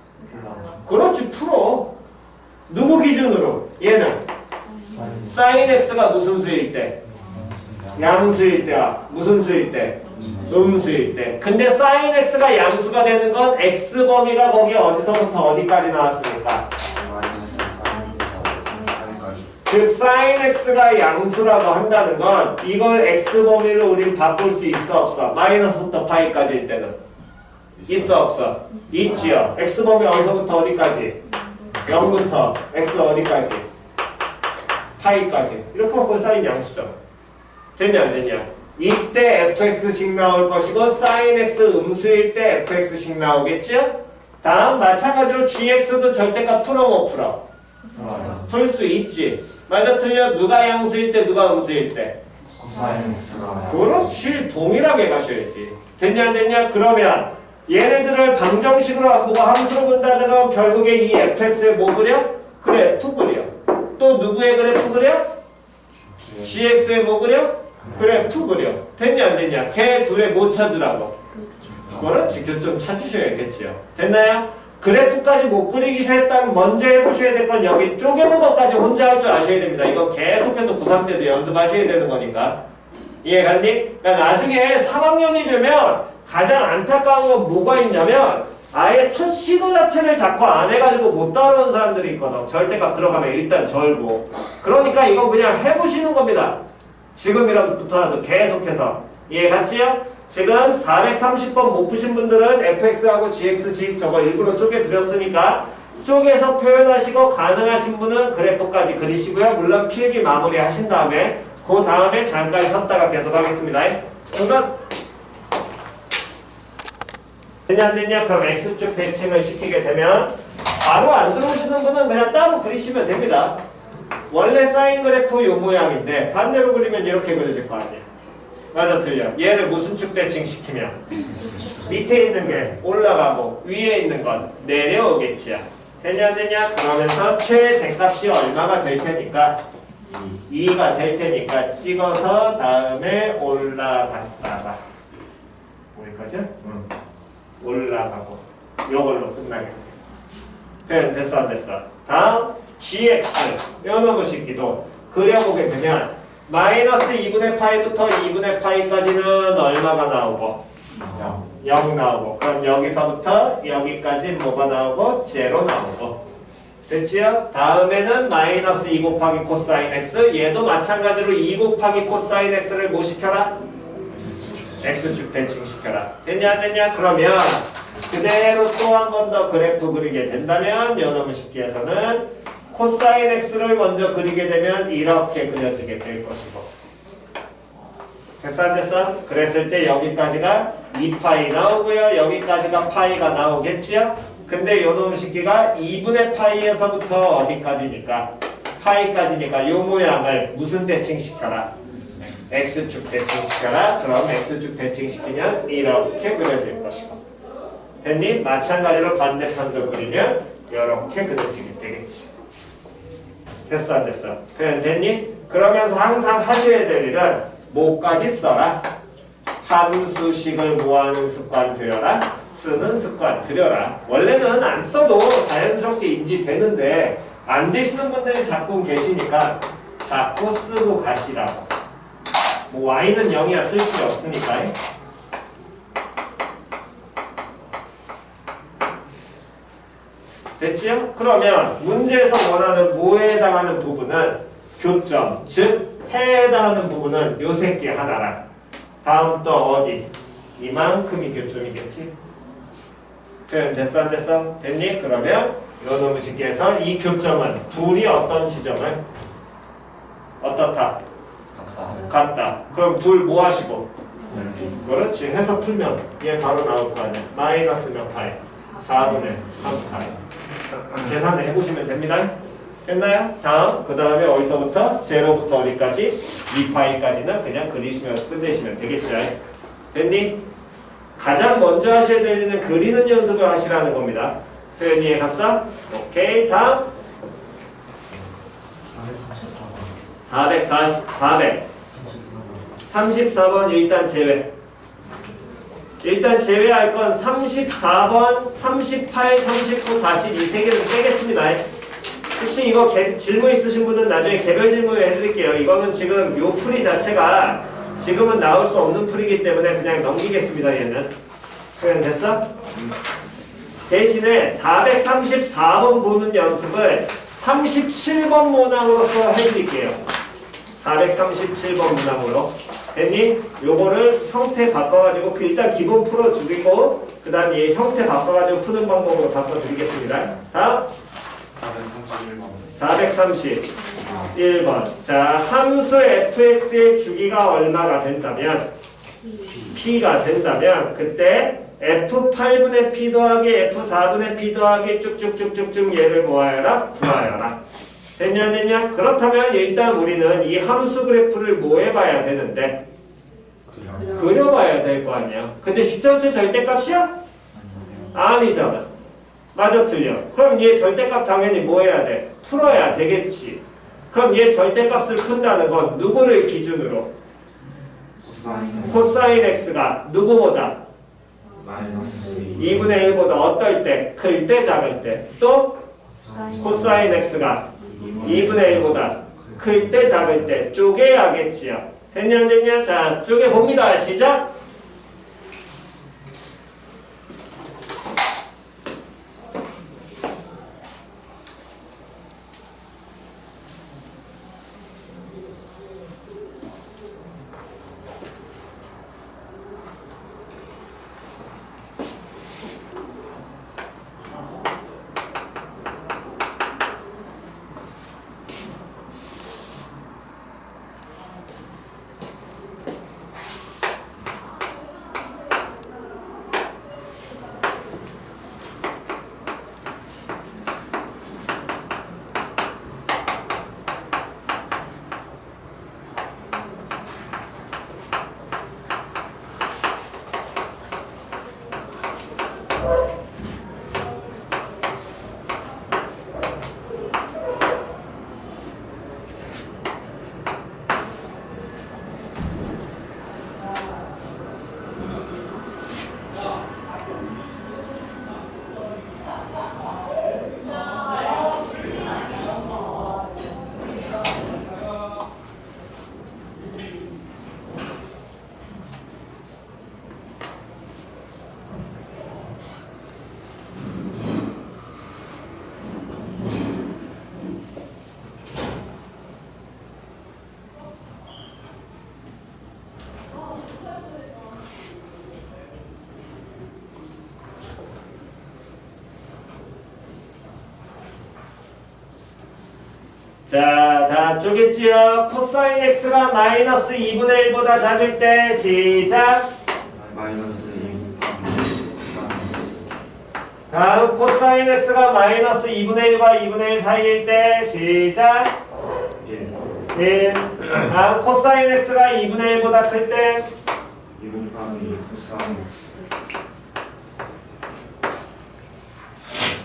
그렇지, 풀어. 누구 기준으로? 얘는 sin x가 무슨 수일 때? 양수일 때야. 무슨 수일 때? 음수일 때. 근데 sin x가 양수가 되는 건 x 범위가 거기 어디서부터 어디까지 나왔으니까? 즉 sin x가 양수라고 한다는 건 이걸 x 범위로 우린 바꿀 수 있어 없어? 마이너스부터 파이까지일 때는 있어 없어? 있지요. x 범위 어디서부터 어디까지? 0부터 x 어디까지? 파이까지. 이렇게 하면 sin 양수죠. 됐냐 안 됐냐? 이때 fx씩 나올 것이고 sin x 음수일 때 fx씩 나오겠죠? 다음 마찬가지로 gx도 절대값 풀어 못 풀어? 풀 수 있지. 맞아 틀려? 누가 양수일 때 누가 음수일 때? 그렇지. 동일하게 가셔야지. 됐냐 안 됐냐? 그러면 얘네들을 방정식으로 안 보고 함수로 본다는 건 결국에 이 fx에 뭐 그려? 그래, f 그려. 또 누구의 그래프 그려? gx에 뭐 그려? 그래, f 그려. 됐냐 안 됐냐? 걔 둘의 뭐 찾으라고? 그렇지. 교점 찾으셔야겠지요. 됐나요? 그래프까지 못 그리기 싫다면 먼저 해보셔야 될 건 여기 쪼개는 것까지 혼자 할 줄 아셔야 됩니다. 이거 계속해서 고3 때도 연습하셔야 되는 거니까. 이해갔니? 그러니까 나중에 3학년이 되면 가장 안타까운 건 뭐가 있냐면 아예 첫 시도 자체를 자꾸 안 해가지고 못 따라오는 사람들이 있거든. 절대값 들어가면 일단 절고. 그러니까 이건 그냥 해보시는 겁니다. 지금이라부터라도 계속해서. 이해갔지요? 지금 430번 못 푸신 분들은 fx하고 gx 저거 일부러 쪼개 드렸으니까 쪼개서 표현하시고 가능하신 분은 그래프까지 그리시고요. 물론 필기 마무리 하신 다음에 그 다음에 잠깐 쉬었다가 계속 하겠습니다. 중간 됐냐 안 됐냐? 그럼 x축 대칭을 시키게 되면 바로 안 들어오시는 분은 그냥 따로 그리시면 됩니다. 원래 사인 그래프 요 모양인데 반대로 그리면 이렇게 그려질 거 아니에요. 맞아 틀려. 얘를 무슨 축 대칭 시키면 밑에 있는 게 올라가고 위에 있는 건 내려오겠지요. 되냐 안 되냐? 그러면서 최대값이 얼마가 될 테니까 2가 될 테니까 찍어서 다음에 올라갔다가 뭐일까지? 올라가고 요걸로 끝나겠습니다. 표현 됐어 안 됐어? 다음 gx 요놈의 식기도 그려보게 되면 마이너스 2분의 파이부터 2분의 파이까지는 얼마가 나오고? 0 나오고. 그럼 여기서부터 여기까지 뭐가 나오고? 제로 나오고. 됐지요? 다음에는 마이너스 2 곱하기 코사인 x. 얘도 마찬가지로 2 곱하기 코사인 x를 뭐 시켜라? x축 대칭시켜라. 됐냐 안 됐냐? 그러면 그대로 또 한 번 더 그래프 그리게 된다면 요놈의 쉽기에서는 코사인 x를 먼저 그리게 되면 이렇게 그려지게 될 것이고. 됐어 안 됐어? 그랬을 때 여기까지가 2파이 나오고요. 여기까지가 파이가 나오겠지요? 근데 요놈의 쉽기가 2분의 파이에서부터 어디까지니까? 파이까지니까 요 모양을 무슨 대칭시켜라? x축 대칭시켜라. 그럼 x축 대칭시키면 이렇게 그려질 것이고. 됐니? 마찬가지로 반대편도 그리면 이렇게 그려지게 되겠지. 됐어 안 됐어? 그냥 됐니? 그러면서 항상 하셔야 될 일은 뭐까지 써라? 함수식을 뭐하는 습관 들여라? 쓰는 습관 들여라. 원래는 안 써도 자연스럽게 인지되는데 안 되시는 분들이 자꾸 계시니까 자꾸 쓰고 가시라고. 뭐 y는 0이야 쓸 필요 없으니까. 됐지요? 그러면 문제에서 원하는 뭐에 해당하는 부분은 교점, 즉 해에 해당하는 부분은 요 새끼 하나랑 다음 또 어디? 이만큼이 교점이겠지? 표현 됐어 안 됐어? 됐니? 그러면 요 놈의 식기에서 이 교점은 둘이 어떤 지점을? 어떻다? 같다. 그럼 둘 뭐 하시고? 그렇지. 해서 풀면 얘 바로 나올 거 아니야. 마이너스 몇 파이? 4분의 3파이. 계산을 해보시면 됩니다. 됐나요? 다음, 그 다음에 어디서부터? 제로부터 어디까지? 2파이까지는 그냥 그리시면서 끝내시면 되겠죠. 됐니? 가장 먼저 하셔야 될 일은 그리는 연습을 하시라는 겁니다. 표현 이해 갔어? 오케이. 다음 34번 일단 제외. 일단 제외할 건 34번, 38, 39, 40 이 세 개를 빼겠습니다. 혹시 이거 질문 있으신 분은 나중에 개별 질문을 해드릴게요. 이거는 지금 요 풀이 자체가 지금은 나올 수 없는 풀이기 때문에 그냥 넘기겠습니다. 얘는. 표현 됐어? 대신에 434번 보는 연습을 37번 문항으로서 해드릴게요. 437번 문항으로. 됐니? 요거를 형태 바꿔가지고 일단 기본 풀어주고 그 다음 얘 형태 바꿔가지고 푸는 방법으로 바꿔드리겠습니다. 다음 431번. 자, 함수 fx의 주기가 얼마가 된다면 p가 된다면 그때 f8분의 p 더하기 f4분의 p 더하기 쭉쭉쭉쭉쭉 얘를 모아여라 구하여라. 됐냐 안 됐냐? 그렇다면 일단 우리는 이 함수 그래프를 뭐 해봐야 되는데? 그려봐야 될 거 아니야. 근데 식전체 절대값이야? 아니잖아. 맞아 틀려. 그럼 얘 절대값 당연히 뭐 해야 돼? 풀어야 되겠지. 그럼 얘 절대값을 푼다는 건 누구를 기준으로? 코사인 x가 누구보다? 2분의 1보다 어떨 때? 클 때, 작을 때. 또 코사인 x가 2분의 1보다 클 때, 작을 때 쪼개야겠지요. 됐냐 안 됐냐? 자, 쪼개봅니다. 시작! 자, 다 쪼갰지요? 코사인 x가 마이너스 2분의 1보다 작을 때 시작. 마이너스 2 다음 코사인 x가 마이너스 2분의 1과 2분의 1 사이일 때 시작. 1. 다음 코사인 x가 2분의 1보다 클 때 2 곱하기 코사인 x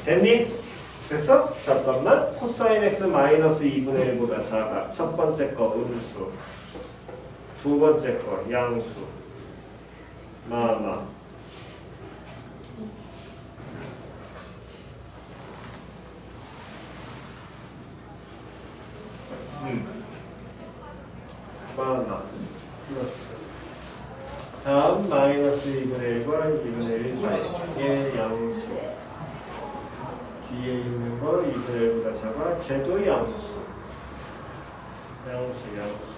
됐니? 됐어? 잠깐만. 코사인 x 마이너스 2분의 1보다 작아. 첫 번째 거 음수, 두 번째 거 양수. 마마. 마마. 다음 마이너스 2분의 1과 2분의 1 사이의 양수. 뒤에 있는 거 2분의 1보다 작아. 쟤도 양수. 나가서 양수.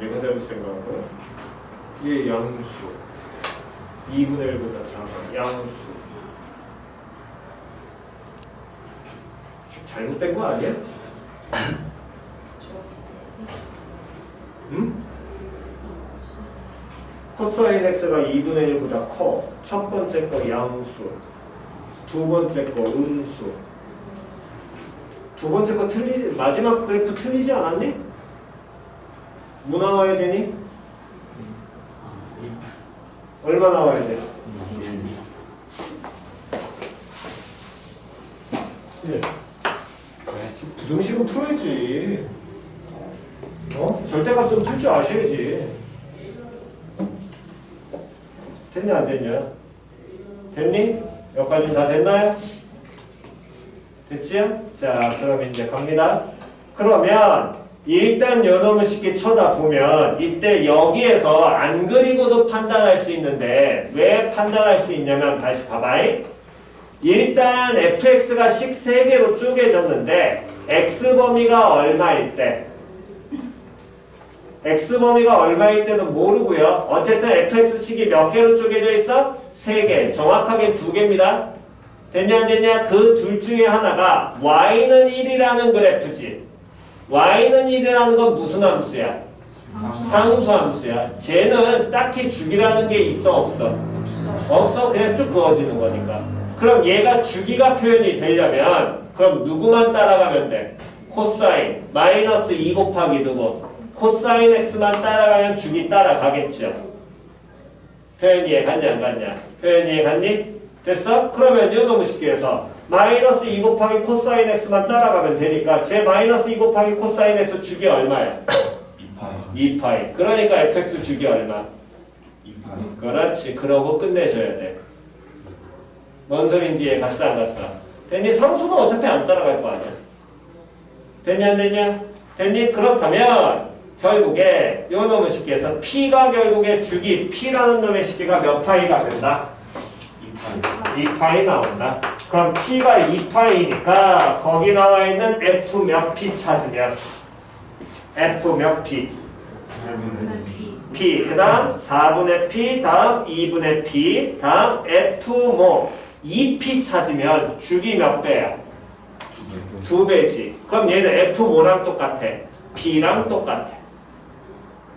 내가 잘못 생각한 거야? 얘 양수. 2분의 1보다 작아. 양수. 잘못된 거 아니야? 응? 코사인 x가 2분의 1보다 커. 첫 번째 거 양수, 두 번째 거 음수. 두 번째 거 틀리지? 마지막 그래프 틀리지 않았니? 뭐 나와야 되니? 얼마 나와야 돼? 1. 부등식은 풀어야지. 절대값은 풀 줄 아셔야지. 됐냐 안 됐냐? 됐니? 여기까지 다 됐나요? 됐지요? 자, 그럼 이제 갑니다. 그러면 일단 요놈을 쉽게 쳐다보면 이때 여기에서 안 그리고도 판단할 수 있는데 왜 판단할 수 있냐면 다시 봐봐잉. 일단 fx가 식 3개로 쪼개졌는데 x범위가 얼마일 때? x범위가 얼마일 때는 모르고요. 어쨌든 fx식이 몇 개로 쪼개져 있어? 3개. 정확하게 2개입니다. 됐냐 안 됐냐? 그 둘 중에 하나가 y는 1이라는 그래프지. y는 1이라는 건 무슨 함수야? 상수함수야. 쟤는 딱히 주기라는 게 있어 없어? 없어. 그냥 쭉 그어지는 거니까. 그럼 얘가 주기가 표현이 되려면 그럼 누구만 따라가면 돼? 코사인 마이너스 2 곱하기 누구? 코사인 x만 따라가면 주기 따라가겠죠. 표현 이해 갔냐 안 갔냐? 표현 이해 갔니? 됐어? 그러면 이거 너무 쉽게 해서 마이너스 2 곱하기 코사인 x만 따라가면 되니까 제 마이너스 2 곱하기 코사인 x 주기 얼마야? 2파이 2파이. 그러니까 fx 주기 얼마? 2파이 그렇지. 그러고 끝내셔야 돼. 뭔 소린지 이해 갔어 안 갔어? 됐니? 상수는 어차피 안 따라갈 거 아니야. 됐냐 안 됐냐? 됐니? 그렇다면 결국에 요 놈의 식기에서 p가 결국에 주기 p라는 놈의 식기가 몇 파이가 된다? 2파이 나온다. 그럼 p가 2파이니까 거기 나와 있는 f 몇 p 찾으면 f 몇 p? p 그 다음 4분의 p 다음 2분의 p 다음 f 뭐 2p 찾으면 주기 몇 배야? 2배지. 그럼 얘는 f 뭐랑 똑같아? p랑 똑같아.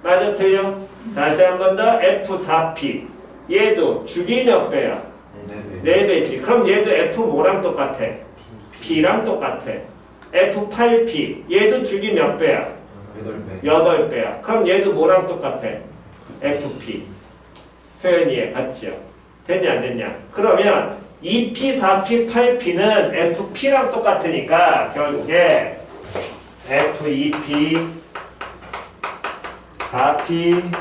맞아 틀려? 다시 한 번 더 f4p 얘도 주기 몇 배야? 4배지. 그럼 얘도 f 뭐랑 똑같아? p랑 똑같아. f8p 얘도 주기 몇 배야? 8배야. 그럼 얘도 뭐랑 똑같아? fp. 표현 이해 갔지요? 됐냐 안 됐냐? 그러면 2p, 4p, 8p는 fp랑 똑같으니까 결국에 f2p, 4p,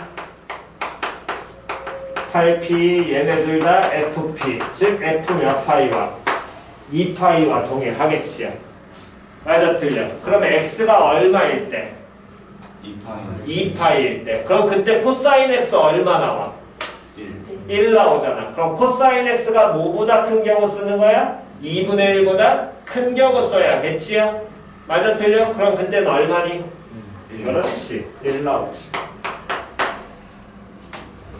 8p 얘네들 다 fp 즉 f 몇 파이와 2파이와 동일하겠지요. 맞아 틀려? 그러면 x가 얼마일 때? 2파이일 때. 그럼 그때 코사인 x 얼마 나와? 1 나오잖아. 그럼 코사인 x가 뭐보다 큰 경우 쓰는 거야? 2분의 1보다 큰 경우 써야겠지요? 맞아 틀려? 그럼 그때는 얼마니? 그렇지. 1 나오지.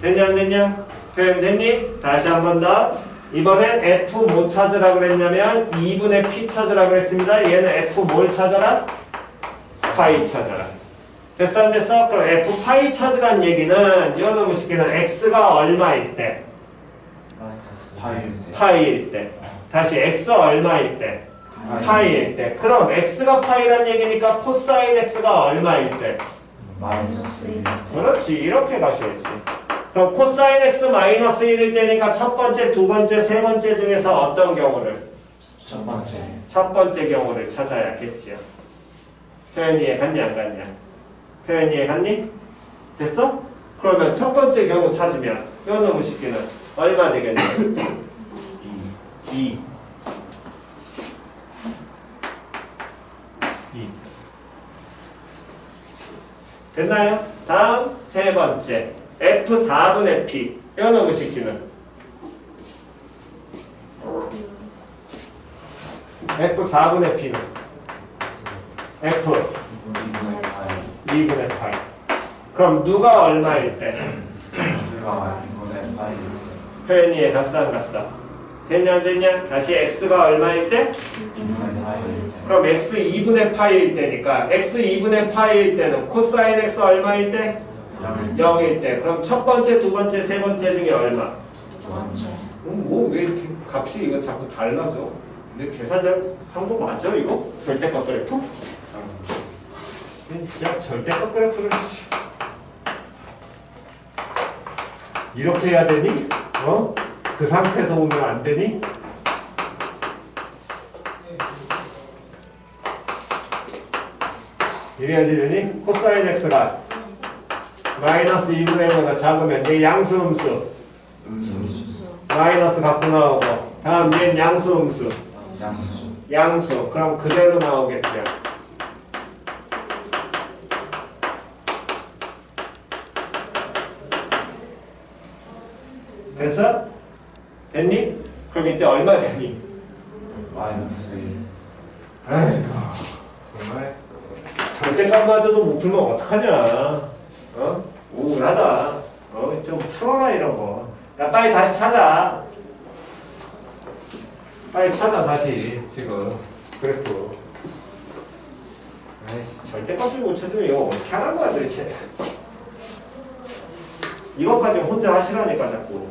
됐냐 안 됐냐? 표현 됐니? 다시 한 번 더. 이번엔 F 뭐 찾으라 그랬냐면 2분의 P 찾으라 그랬습니다. 얘는 F 뭘 찾아라? 파이 찾아라. 됐어 안 됐어? 그럼 F 파이 찾으란 얘기는 이거 너무 쉽게는 X가 얼마일 때? 파이일 때. 다시 X 얼마일 때? 파이일 때. 그럼 X가 파이란 얘기니까 코사인 X가 얼마일 때? 그렇지. 이렇게 가셔야지. 그럼 코사인 X 마이너스 1일 때니까 첫 번째, 두 번째, 세 번째 중에서 어떤 경우를? 첫 번째 경우를 찾아야겠지요. 표현 이해 갔니 안 갔냐? 표현 이해 갔니? 됐어? 그러면 첫 번째 경우 찾으면 이거 너무 쉽게는 얼마 되겠냐? 2. 됐나요? 다음 세 번째 F 4분의 P 이거 너무 쉽기는 F 4분의 P는 F 2분의 파이. 그럼 누가 얼마일 때? 표현 이해 갔어 안 갔어? 됐냐 안 됐냐? 다시 X가 얼마일 때? 그럼 X 2분의 파이일 때니까 X 2분의 파이일 때는 코사인 X 얼마일 때? 0일 때. 그럼 첫 번째, 두 번째, 세 번째 중에 얼마? 뭐 왜 이렇게 값이 이거 자꾸 달라져? 근데 계산잘 한 거 맞아 이거? 절대값 그래프? 진짜 절대값 그래프를 이렇게 해야 되니? 어? 그 상태에서 오면 안 되니? 이래야지 되니? 코사인 X가 마이너스 2분의 1보다 작으면 얘 양수 음수 마이너스 갖고 나오고 다음 얘는 양수 음수 양수 그럼 그대로 나오겠죠. 됐어? 됐니? 그럼 이때 얼마 되니? 아이고 정말 절대값마저도 못 풀면 어떡하냐. 어? 우울하다. 어? 좀 풀어라 이런 거. 야 빨리 다시 찾아. 빨리 찾아 다시 지금 그래프. 아이씨 절대값을 못 찾으면 이거 어떻게 하는 거야 도대체. 이것까지 혼자 하시라니까 자꾸.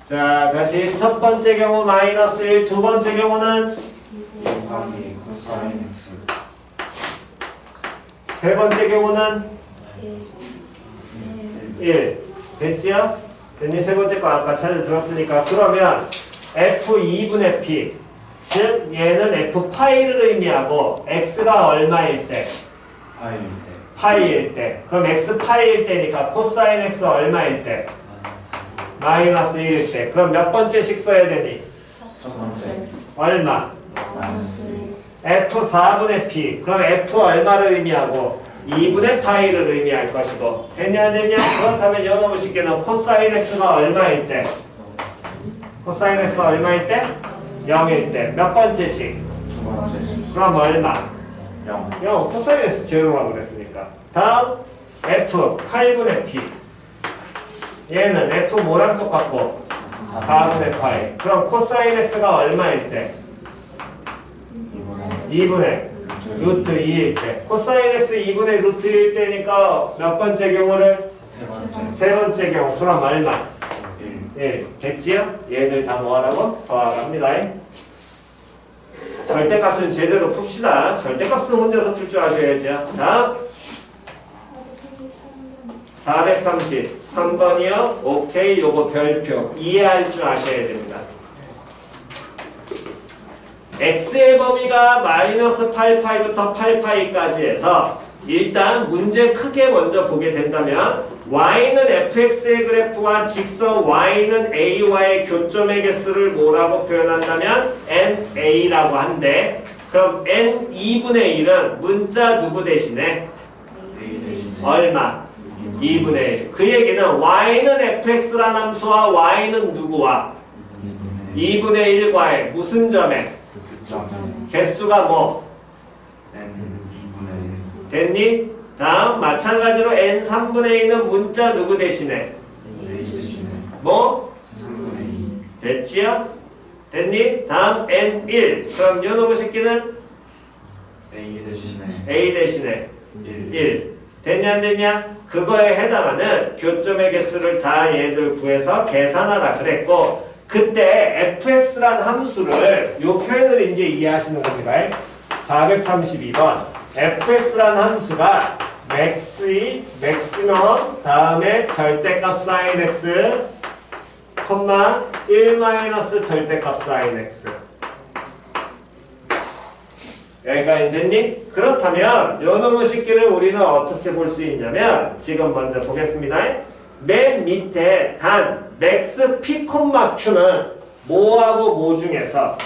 자, 다시 첫 번째 경우 마이너스 1, 두 번째 경우는 세 번째 경우는 1. 됐지요? 됐니? 세 번째 거 아까 찾아 들었으니까. 그러면 F2분의 P 즉 얘는 F 파이를 의미하고 X가 얼마일 때? 파이일 때. 그럼 X 파이일 때니까 코사인 X 얼마일 때? 마이너스 1일 때. 그럼 몇 번째씩 써야 되니? 첫 번째. 얼마? F 4분의 P. 그럼 F 얼마를 의미하고? 2분의 파이를 의미할 것이고. 됐냐 안 됐냐? 그렇다면 영어로 쉽게는 코사인 X가 얼마일 때? 코사인 X가 얼마일 때? 0일 때. 몇 번째씩? 두 번째씩. 그럼 얼마? 0. 0. 코사인 X 제로라고 그랬으니까. 다음 F 8분의 P. 얘는 F 뭐랑 똑같고? 4분의 파이. 그럼 코사인 X가 얼마일 때? 2분의 루트 2일 때. 코사인 X 2분의 루트 1일 때니까 몇 번째 경우를? 세 번째 경우. 그럼 얼마? 1. 됐지요? 얘들 다 뭐하라고? 더하랍니다. 절대값은 제대로 풉시다. 절대값은 혼자서 풀 줄 아셔야죠. 다음 433번이요. 오케이. 요거 별표 이해할 줄 아셔야 됩니다. x의 범위가 마이너스 8파이부터 8파이까지 해서 일단 문제 크게 먼저 보게 된다면 y는 fx의 그래프와 직선 y는 a와의 교점의 개수를 뭐라고 표현한다면 na라고 한대. 그럼 n 2분의 1은 문자 누구 대신에? 얼마? 2분의 1. 그 얘기는 y는 fx란 함수와 y는 누구와? 2분의 1과의 무슨 점에? 개수가 뭐? 됐니? 다음 마찬가지로 n 3분의 2는 문자 누구 대신에? 뭐? 됐지요? 됐니? 다음 n1 그럼 요 놈의 새끼는? a 대신에 1 됐냐 안 됐냐? 그거에 해당하는 교점의 개수를 다 얘들 구해서 계산하라 그랬고 그때 fx란 함수를 요 표현을 이제 이해하시는 겁니다. 432번 fx란 함수가 맥시멈 다음에 절대값 sin x 1 마이너스 절대값 sin x 여기까지 됐니? 그렇다면 요 놈의 식기를 우리는 어떻게 볼 수 있냐면 지금 먼저 보겠습니다. 맨 밑에 단 맥스 p, q는 뭐하고 뭐 중에서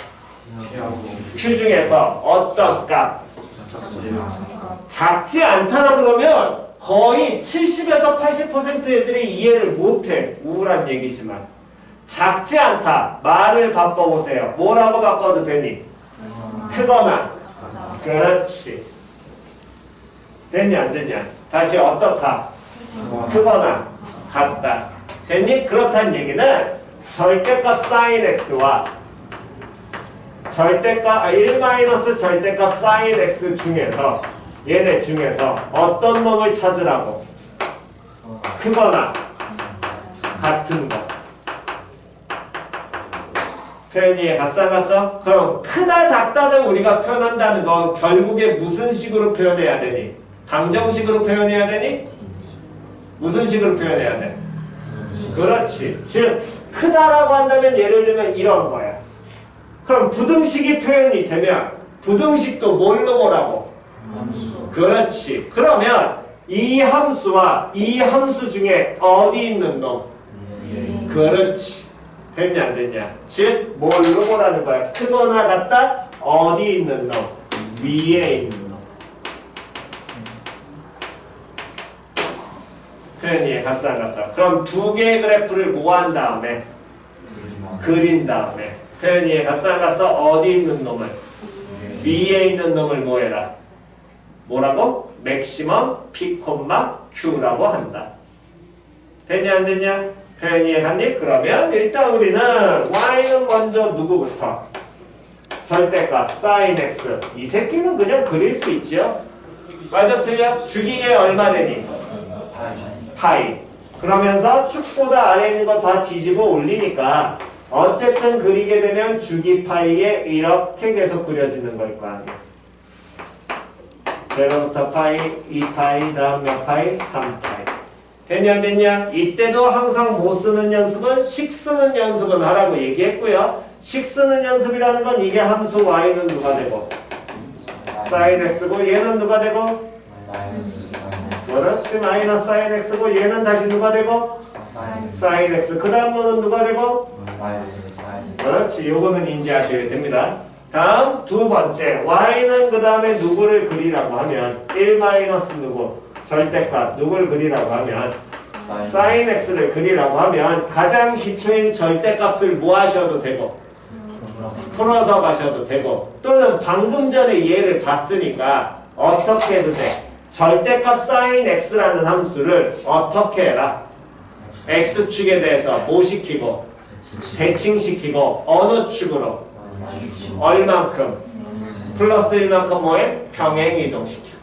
q 중에서 어떤 값? 작지 않다라 그러면 거의 70에서 80% 애들이 이해를 못해. 우울한 얘기지만 작지 않다 말을 바꿔보세요. 뭐라고 바꿔도 되니? 크거나 그렇지. 됐냐 안 됐냐? 다시 어떻다? 크거나 같다. 됐니? 그렇다는 얘기는 절대값 sin x와 절대값 1 마이너스 절대값 sin x 중에서 얘네 중에서 어떤 놈을 찾으라고? 크거나 같은 거. 표현이 갔어 안 갔어? 그럼 크다 작다를 우리가 표현한다는 건 결국에 무슨 식으로 표현해야 되니? 방정식으로 표현해야 되니? 무슨 식으로 표현해야 돼? 그렇지. 즉 크다라고 한다면 예를 들면 이런 거야. 그럼 부등식이 표현이 되면 부등식도 뭘로 보라고? 그렇지. 그러면 이 함수와 이 함수 중에 어디 있는 놈? 그렇지. 됐냐 안 됐냐? 즉 뭘로 보라는 거야? 크거나 같다? 어디 있는 놈? 위에 있는 놈. 표현이 갔어 안 갔어? 그럼 두 개의 그래프를 모한 다음에 그린 다음에 표현이 갔어 안 갔어? 어디 있는 놈을? 위에 있는 놈을 뭐해라? 뭐라고? 맥시멈 p, q라고 한다. 됐냐 안 됐냐? 표현이 갔니? 그러면 일단 우리는 y는 먼저 누구부터? 절대값 sin x. 이 새끼는 그냥 그릴 수 있죠? 맞아 틀려? 주기에 얼마 되니? 파이. 그러면서 축보다 아래 있는 거 다 뒤집어 올리니까 어쨌든 그리게 되면 주기 파이에 이렇게 계속 그려지는 걸 거 아니야. 0부터 파이, 2파이, 다음 몇 파이? 3파이. 됐냐 안 됐냐? 이때도 항상 뭐 쓰는 연습은 식 쓰는 연습은 하라고 얘기했고요. 식 쓰는 연습이라는 건 이게 함수 y는 누가 되고? sin x고 얘는 누가 되고? 그렇지. 마이너스 sin x고 얘는 다시 누가 되고? sin x. 그 다음 거는 누가 되고? 그렇지. 요거는 인지하셔야 됩니다. 다음 두 번째 y는 그 다음에 누구를 그리라고 하면 1 마이너스 누구? 절대값 누굴 그리라고 하면 sin x를 그리라고 하면 가장 기초인 절대값을 뭐 하셔도 되고 풀어서 가셔도 되고 또는 방금 전에 얘를 봤으니까 어떻게 해도 돼? 절대값 sin x라는 함수를 어떻게 해라? x축에 대해서 뭐 시키고 대칭시키고 어느 축으로? 얼만큼? 플러스 1만큼 뭐해? 평행 이동시켜.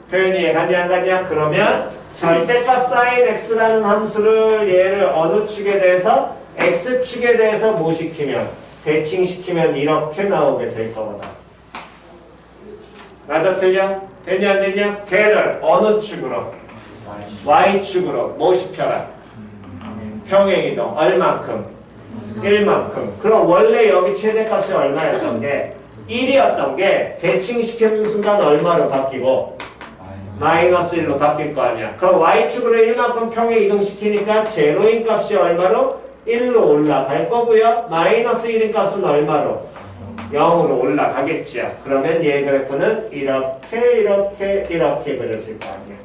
표현이 이해갔냐 안 갔냐? 그러면 절대값 sin x라는 함수를 얘를 어느 축에 대해서? x축에 대해서 뭐 시키면? 대칭시키면 이렇게 나오게 될 거다. 맞아 틀려? 됐냐 안 됐냐? 걔를 어느 축으로? Y축으로 모시켜라. 평행이동 얼만큼? 1만큼. 그럼 원래 여기 최대값이 얼마였던 게 1이었던 게 대칭시켜준 순간 얼마로 바뀌고 마이너스 1로 바뀔 거 아니야. 그럼 Y축으로 1만큼 평행 이동시키니까 제로인 값이 얼마로? 1로 올라갈 거고요. 마이너스 1인 값은 얼마로? 0으로 올라가겠죠. 그러면 얘 그래프는 이렇게 그려질 거 아니야.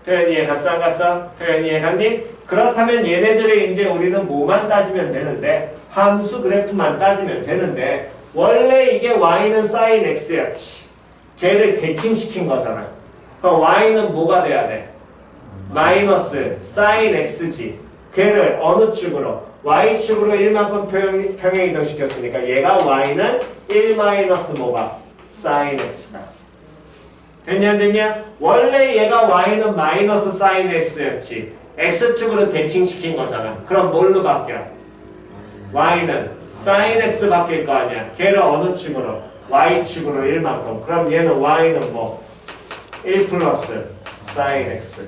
표현 이해 갔어 안 갔어? 표현 이해 갔니? 그렇다면 얘네들의 이제 우리는 뭐만 따지면 되는데 함수 그래프만 따지면 되는데 원래 이게 y는 sin x였지. 걔를 대칭시킨 거잖아. 그럼 y는 뭐가 돼야 돼? 마이너스 sin x지. 걔를 어느 축으로? y축으로 1만큼 평행 이동시켰으니까 얘가 y는 1 마이너스 뭐가? sin x다. 됐냐 안 됐냐? 원래 얘가 y는 마이너스 sin x였지. x축으로 대칭시킨 거잖아. 그럼 뭘로 바뀌어? y는 sin x 바뀔 거 아니야. 걔를 어느 축으로? y축으로 1만큼. 그럼 얘는 y는 뭐? 1 플러스 sin x.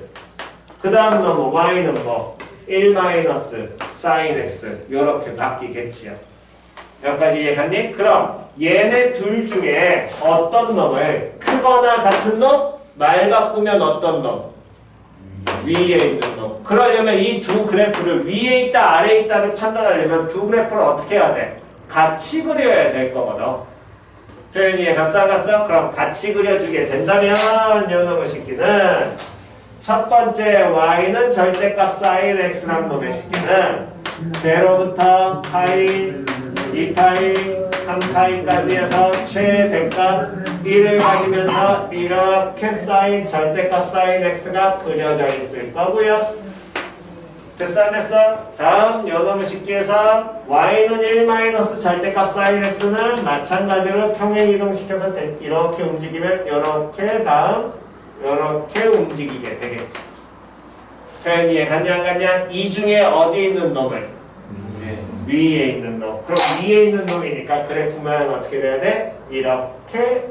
그 다음 놈은 y는 뭐? 1 마이너스 sin x. 요렇게 바뀌겠지요. 여기까지 이해갔니? 그럼 얘네 둘 중에 어떤 놈을 크거나 같은 놈? 말 바꾸면 어떤 놈? 위에 있는 놈. 그러려면 이 두 그래프를 위에 있다 아래에 있다를 판단하려면 두 그래프를 어떻게 해야 돼? 같이 그려야 될 거거든. 표현 이해 갔어 안 갔어? 그럼 같이 그려주게 된다면 요놈의 식기는 첫 번째 y는 절대값 sin x라는 놈의 식기는 0부터 파이, 2파이, 3파이까지 해서 최대값 1을 가지면서 이렇게 sin 절대값 sin x가 그려져 있을 거고요. 됐어 안 됐어? 다음 요놈의 식기에서 y는 1 마이너스 절대값 sin x는 마찬가지로 평행 이동시켜서 이렇게 움직이면 이렇게 다음 이렇게 움직이게 되겠지. 표현 이해 갔냐 안 갔냐? 이 중에 어디 있는 놈을? 위에 있는 놈. 그럼 위에 있는 놈이니까 그래프만 어떻게 돼야 돼? 이렇게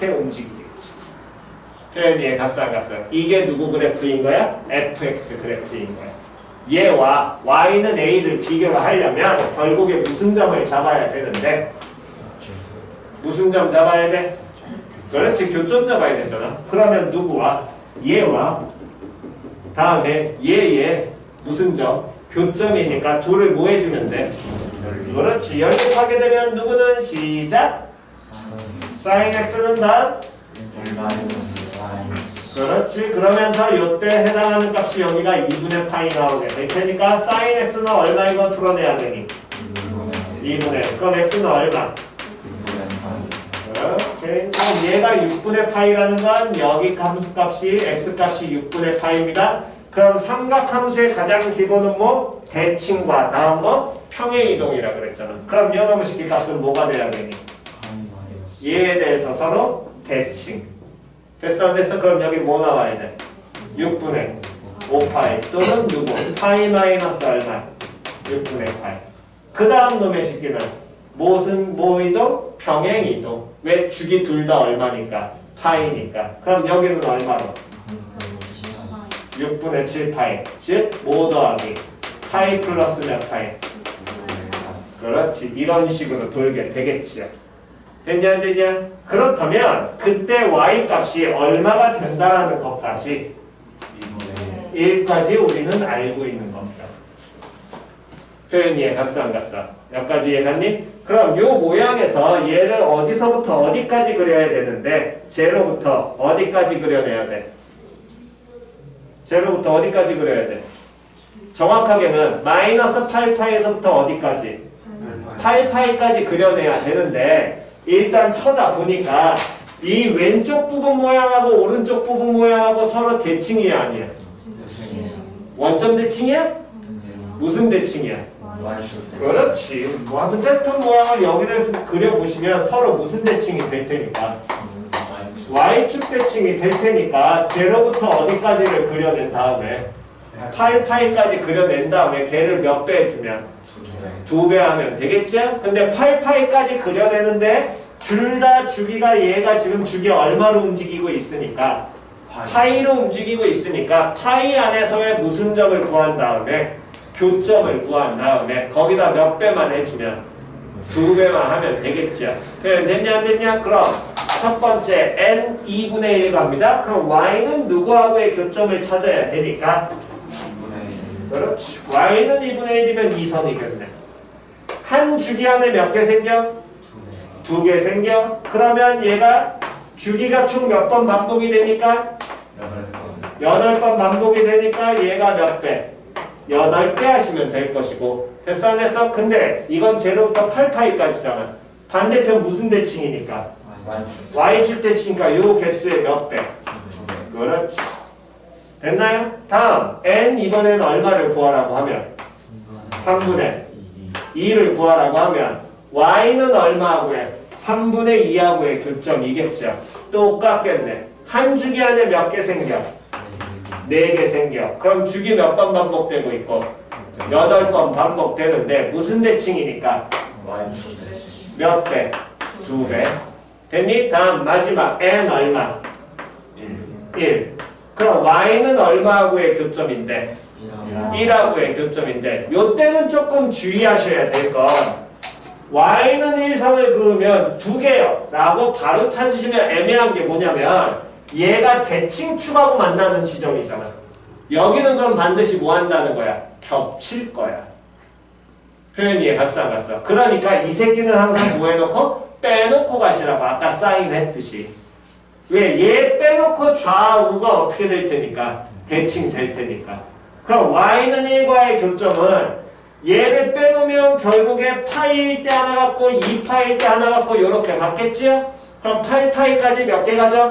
움직이겠지. 표현 이해 갔어 안 갔어? 이게 누구 그래프인 거야? fx 그래프인 거야. 얘와 y는 a를 비교를 하려면 결국에 무슨 점을 잡아야 되는데 무슨 점 잡아야 돼? 그렇지, 교점 잡아야 되잖아. 그러면 누구와? 얘와 다음에 얘 무슨 점? 교점이니까 둘을 뭐 해주면 돼? 그렇지, 연립하게 되면 누구는 시작? sin x는 다음? 그렇지, 그러면서 요때 해당하는 값이 여기가 2분의 파이 나오게 될 테니까 sin x는 얼마이고 풀어내야 되니? 2분의 1. 그럼 x는 얼마? 오케이. 그럼 얘가 6분의 파이라는 건 여기 함수값이 x값이 6분의 파이입니다. 그럼 삼각함수의 가장 기본은 뭐? 대칭과 다음 뭐? 평행이동이라 그랬잖아. 그럼 요놈의 식기 값은 뭐가 돼야 되니? 얘에 대해서 서로 대칭. 됐어 안 됐어? 그럼 여기 뭐 나와야 돼? 6분의 5파이 또는 누구? 파이 마이너스 얼마? 6분의 파이. 그 다음 놈의 식기는 무슨 뭐 이동? 평행이동. 왜? 축이 둘 다 얼마니까? 파이니까. 그럼 여기는 얼마로? 6분의 7파이. 즉, 뭐 더하기? 파이 플러스 몇 파이? 그렇지. 이런 식으로 돌게 되겠지요. 됐냐 안 됐냐? 그렇다면 그때 y 값이 얼마가 된다는 것까지 1까지 우리는 알고 있는 겁니다. 표현 이해 갔어 안 갔어? 여기까지 이해 갔니? 그럼 요 모양에서 얘를 어디서부터 어디까지 그려야 되는데 제로부터 어디까지 그려내야 돼? 제로부터 어디까지 그려야 돼? 정확하게는 마이너스 8파이에서부터 어디까지? 8파이까지 그려내야 되는데 일단 쳐다보니까 이 왼쪽 부분 모양하고 오른쪽 부분 모양하고 서로 대칭이야 아니야? 원점 대칭이야? 무슨 대칭이야? 그렇지. 무슨 패턴 모양을 여기를 그려보시면 서로 무슨 대칭이 될 테니까 Y축 대칭이 될 테니까 제로부터 어디까지를 그려낸 다음에 8파이까지 그려낸 다음에 걔를 몇 배 해주면 2배 하면 되겠죠? 근데 8파이까지 그려내는데 둘 다 주기가 얘가 지금 주기 얼마로 움직이고 있으니까 파이로 움직이고 있으니까 파이 안에서의 무슨 점을 구한 다음에 교점을 구한 다음에 거기다 몇 배만 해주면 2배만 하면 되겠죠. 표현 됐냐 안 됐냐? 그럼 첫 번째 n 2분의 1 갑니다. 그럼 y는 누구하고의 교점을 찾아야 되니까 그렇지. y는 2분의 1이면 2선이겠네. 한 주기 안에 몇 개 생겨? 2개 생겨. 그러면 얘가 주기가 총 몇 번 반복이 되니까? 8번 반복이 되니까 얘가 몇 배? 8배 하시면 될 것이고. 됐어 안 됐어? 근데 이건 제로부터 8파이까지잖아. 반대편 무슨 대칭이니까? y축 대칭이니까 요 개수의 몇 배? 그렇지. 됐나요? 다음 n 이번에는 얼마를 구하라고 하면 3분의 2를 구하라고 하면 y는 얼마하고요? 3분의 2하고의 교점이겠죠. 똑같겠네. 한 주기 안에 몇 개 생겨? 4개 생겨. 그럼 주기 몇 번 반복되고 있고? 8번 반복되는데 무슨 대칭이니까? 몇 배? 2배. 됐니? 다음 마지막 n 얼마? 1. 그럼 y는 얼마하고의 교점인데? 1하고의 교점인데 요때는 조금 주의하셔야 될 건 y는 1선을 그으면 2개요 라고 바로 찾으시면 애매한 게 뭐냐면 얘가 대칭축하고 만나는 지점이잖아. 여기는 그럼 반드시 뭐 한다는 거야? 겹칠 거야. 표현 이해 갔어 안 갔어? 그러니까 이 새끼는 항상 뭐 해놓고? 빼놓고 가시라고 아까 사인했듯이. 왜? 얘 빼놓고 좌우가 어떻게 될 테니까? 대칭 될 테니까. 그럼 y는 1과의 교점은 얘를 빼놓으면 결국에 파이일 때 하나 갖고 2파일 때 하나 갖고 이렇게 같겠지요? 그럼 8파이까지 몇 개 가죠?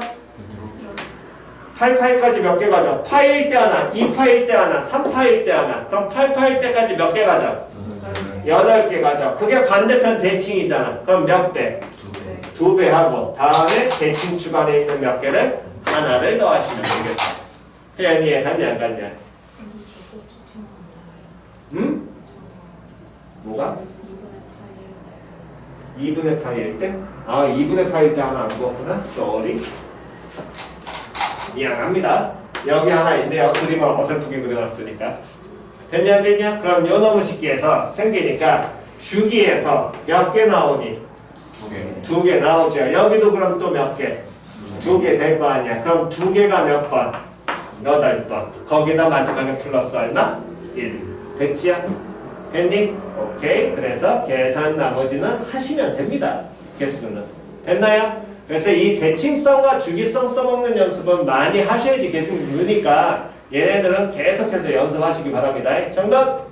8파이까지 몇 개 가죠? 파이일 때 하나, 2파일 때 하나, 3파일 때 하나. 그럼 8파일 때까지 몇 개 가죠? 8개 가죠. 그게 반대편 대칭이잖아. 그럼 몇 배? 2배 하고 다음에 대칭축 안에 있는 몇 개를 하나를 더하시면 되겠다. 표현 이해 갔냐 안 갔냐? 응? 뭐가? 2분의 파일 때? 아 2분의 파일 때 하나 안 구웠구나. 쏘리. 미안합니다. 여기 하나 있네요. 그림을 어설프게 그려놨으니까. 됐냐 안 됐냐? 그럼 요 놈의 식기에서 생기니까 주기에서 몇 개 나오니? 2개 나오죠. 여기도 그럼 또 몇 개? 2개 될 거 아니야. 그럼 2개가 몇 번? 8번. 거기다 마지막에 플러스 얼마? 1. 됐지야? 됐니? 오케이. 그래서 계산 나머지는 하시면 됩니다. 개수는. 됐나요? 그래서 이 대칭성과 주기성 써먹는 연습은 많이 하셔야지 계속 느니까 얘네들은 계속해서 연습하시기 바랍니다. 정답!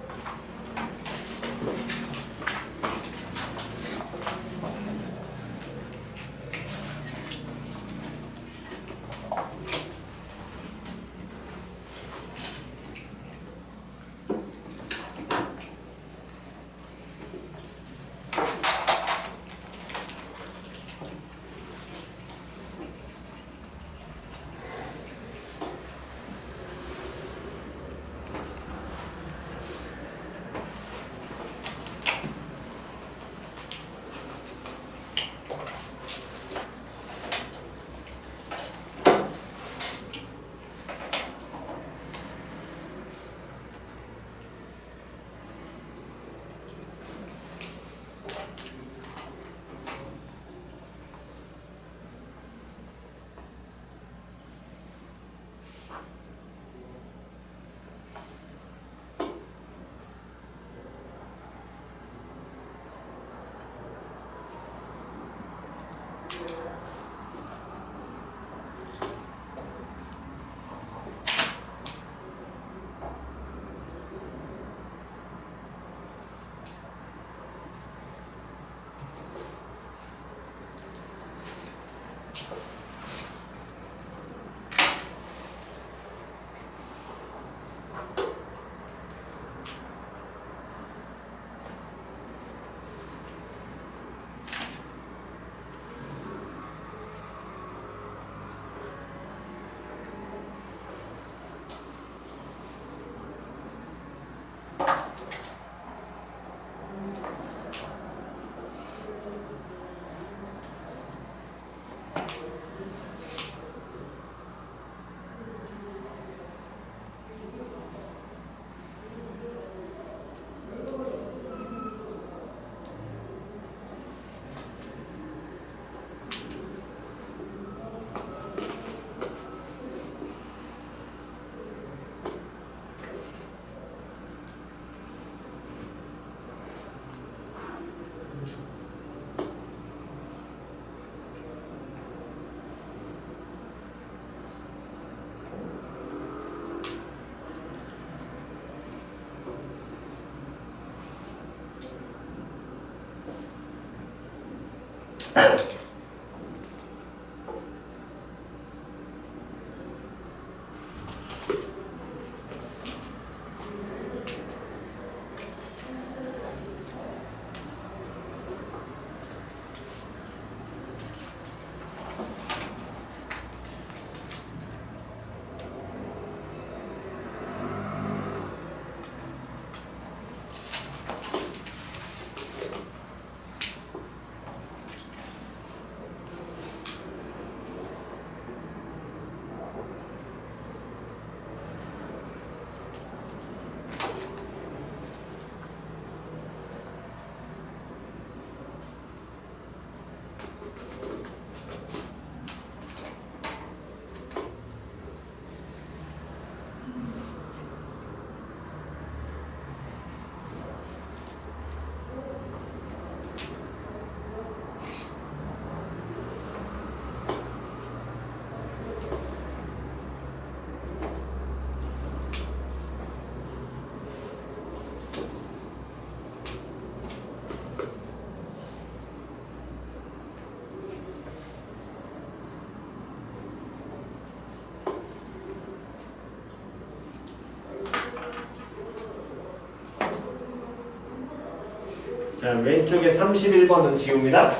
자, 왼쪽에 31번은 지웁니다.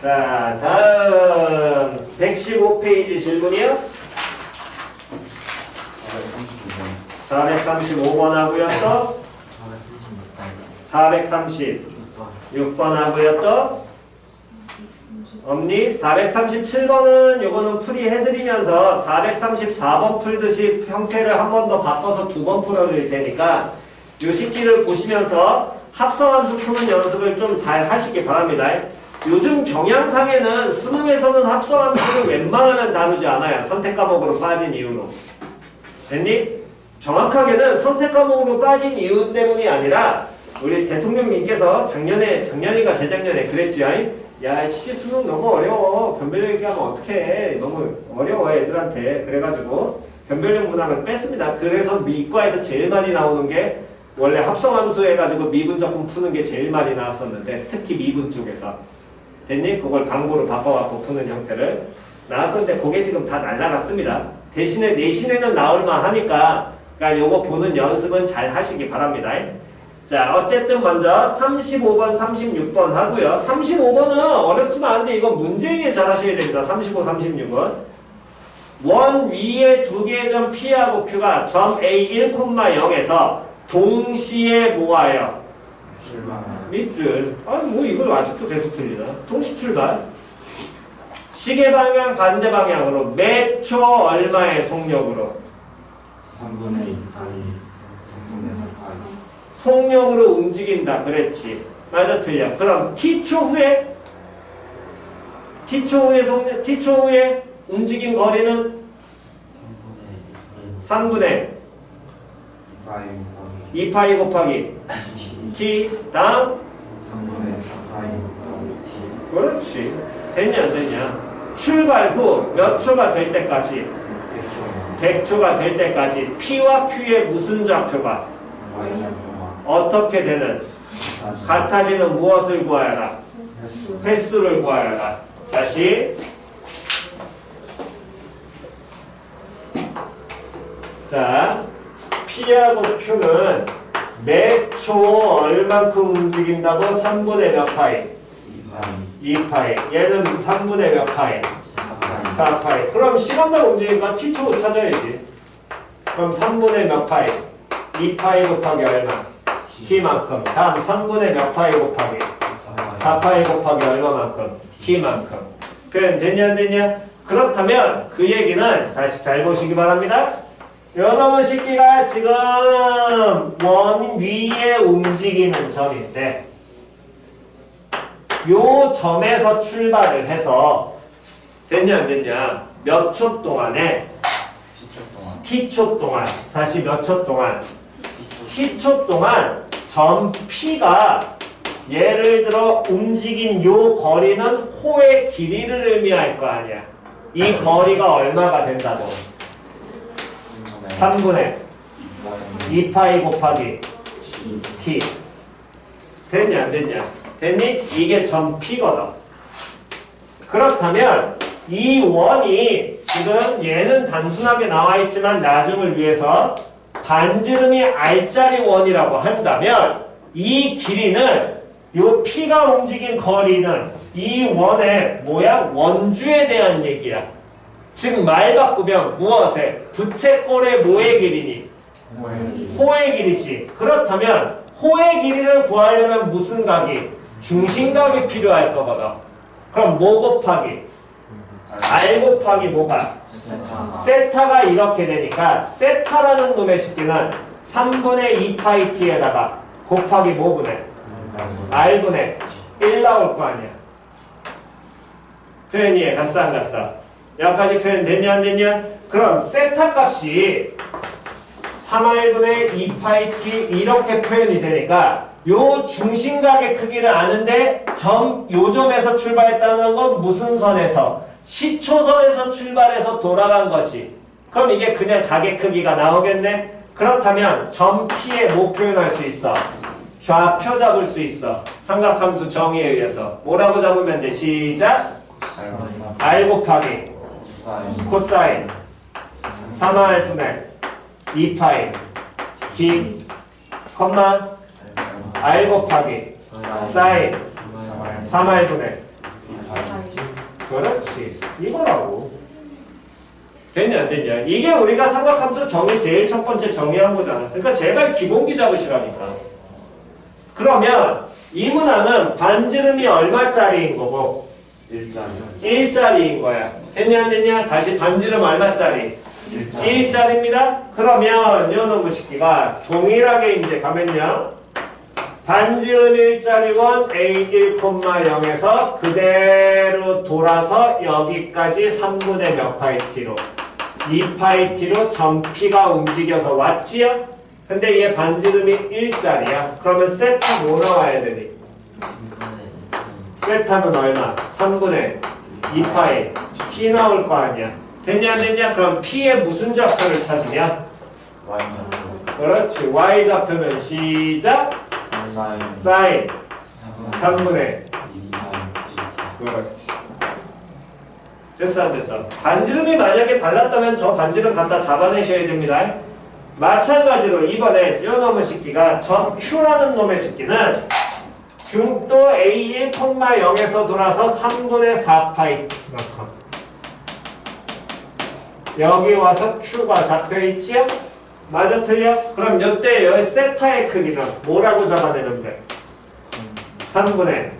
자, 다음 115페이지 질문이요. 435번 하고요. 또 436번 하고요. 또 없니? 437번은 요거는 풀이해드리면서 434번 풀듯이 형태를 한 번 더 바꿔서 2번 풀어드릴 테니까 요 식기를 보시면서 합성함수 푸는 연습을 좀 잘 하시기 바랍니다. 요즘 경향상에는 수능에서는 합성함수를 웬만하면 다루지 않아요. 선택 과목으로 빠진 이유로. 됐니? 정확하게는 선택 과목으로 빠진 이유 때문이 아니라 우리 대통령님께서 작년인가 재작년에 그랬지. 야, 씨, 수능 너무 어려워. 변별력 얘기하면 어떡해. 너무 어려워, 애들한테. 그래가지고 변별력 문항을 뺐습니다. 그래서 이과에서 제일 많이 나오는 게 원래 합성함수 해가지고 미분적분 푸는 게 제일 많이 나왔었는데 특히 미분 쪽에서. 됐니? 그걸 강보로 바꿔갖고 푸는 형태를 나왔었는데 그게 지금 다 날라갔습니다. 대신에 내신에는 나올만 하니까 그러니까 요거 보는 연습은 잘 하시기 바랍니다. 자, 어쨌든 먼저 35번, 36번 하고요. 35번은 어렵지는 않은데 이건 문제에 잘 하셔야 됩니다. 35, 36은. 원 위에 두 개의 점 P하고 Q가 점 A 1,0에서 동시에 모아요. 밑줄. 아니 뭐 이걸 아직도 계속 틀리나? 동시 출발. 시계 방향 반대 방향으로 몇 초 얼마의 속력으로? 3분의 2파이 속력으로 움직인다 그랬지. 맞아 틀려. 그럼 t초 후에 t초 후에 움직인 거리는 3분의 2파이 곱하기 t 다음 3분의 4파이 곱하기 t 그렇지. 됐냐 안 됐냐? 출발 후 몇 초가 될 때까지 100초가 될 때까지 P와 Q의 무슨 좌표가 어떻게 되는? 같아지는 무엇을 구하여라? 횟수를 구하여라. 다시. 자, P하고 Q는 몇 초 얼만큼 움직인다고? 3분의 몇 파이? 2파이. 얘는 3분의 몇 파이? 4파이. 그럼 시간당 움직이니까 T초 찾아야지. 그럼 3분의 몇 파이? 2파이 곱하기 얼마? T만큼. 다음 3분의 몇 파이 곱하기? 4파이 곱하기 얼마만큼? T만큼. 표현 됐냐 안 됐냐? 그렇다면 그 얘기는 다시 잘 보시기 바랍니다. 여러분 식기가 지금 원 위에 움직이는 점인데 요 점에서 출발을 해서 됐냐 안 됐냐? 몇 초 동안에 T초 동안 다시 몇 초 동안 T초 동안 점 P가 예를 들어 움직인 요 거리는 호의 길이를 의미할 거 아니야. 이 거리가 얼마가 된다고? 3분의 2파이 곱하기 T. 됐냐 안 됐냐? 됐니? 이게 점 P거든. 그렇다면 이 원이 지금 얘는 단순하게 나와 있지만 나중을 위해서 반지름이 R자리 원이라고 한다면 이 길이는 요 P가 움직인 거리는 이 원의 뭐야? 원주에 대한 얘기야. 즉 말 바꾸면 무엇에? 부채꼴의 뭐의 길이니? 호의 길이지. 그렇다면 호의 길이를 구하려면 무슨 각이? 중심각이 필요할 거거든. 그럼 뭐 곱하기? R 곱하기 뭐가? 세타가 이렇게 되니까 세타라는 놈의 식기는 3분의 2파이 t에다가 곱하기 뭐분의? R분의 1 나올 거 아니야. 표현이 해. 갔어 안 갔어? 여기까지 표현 됐냐 안 됐냐? 그럼 세타 값이 3R분의 2파이 t 이렇게 표현이 되니까 요 중심각의 크기를 아는데 요 점에서 출발했다는 건 무슨 선에서? 시초선에서 출발해서 돌아간 거지. 그럼 이게 그냥 각의 크기가 나오겠네? 그렇다면 점 P에 뭐 표현할 수 있어? 좌표 잡을 수 있어. 삼각함수 정의에 의해서. 뭐라고 잡으면 돼? 시작! R 곱하기 코사인 3R분의 2파이 D 컴마 R 곱하기 사인 3R분의 그렇지 이거라고. 됐냐 안 됐냐. 이게 우리가 삼각함수 정의 제일 첫 번째 정의한 거잖아. 그러니까 제발 기본기 잡으시라니까. 그러면 이 문항은 반지름이 얼마짜리인 거고 1짜리인 거야. 됐냐 안 됐냐. 다시 반지름 얼마짜리 1짜리입니다. 그러면 요 놈의 식기가 동일하게 이제 가면요 반지름 1짜리 원 A1,0에서 그대로 돌아서 여기까지 3분의 몇 파이 t로 2파이 t로 점피가 움직여서 왔지요? 근데 얘 반지름이 1짜리야. 그러면 세타 뭐 나와야 되니? 세타는 얼마? 3분의 2파이 t 나올 거 아니야. 됐냐 안 됐냐? 그럼 p의 무슨 좌표를 찾으냐? 그렇지. y좌표는 시작 사인 3분의 그렇지. 됐어 안 됐어? 반지름이 만약에 달랐다면 저 반지름 갖다 잡아내셔야 됩니다. 마찬가지로 이번에 이 놈의 식기가 점 Q라는 놈의 식기는 중도 A1,0에서 돌아서 3분의 4파이 여기 와서 Q가 잡혀있지요? 맞아 틀려? 그럼 이때 여기 세타의 크기는 뭐라고 잡아내면 돼? 3분의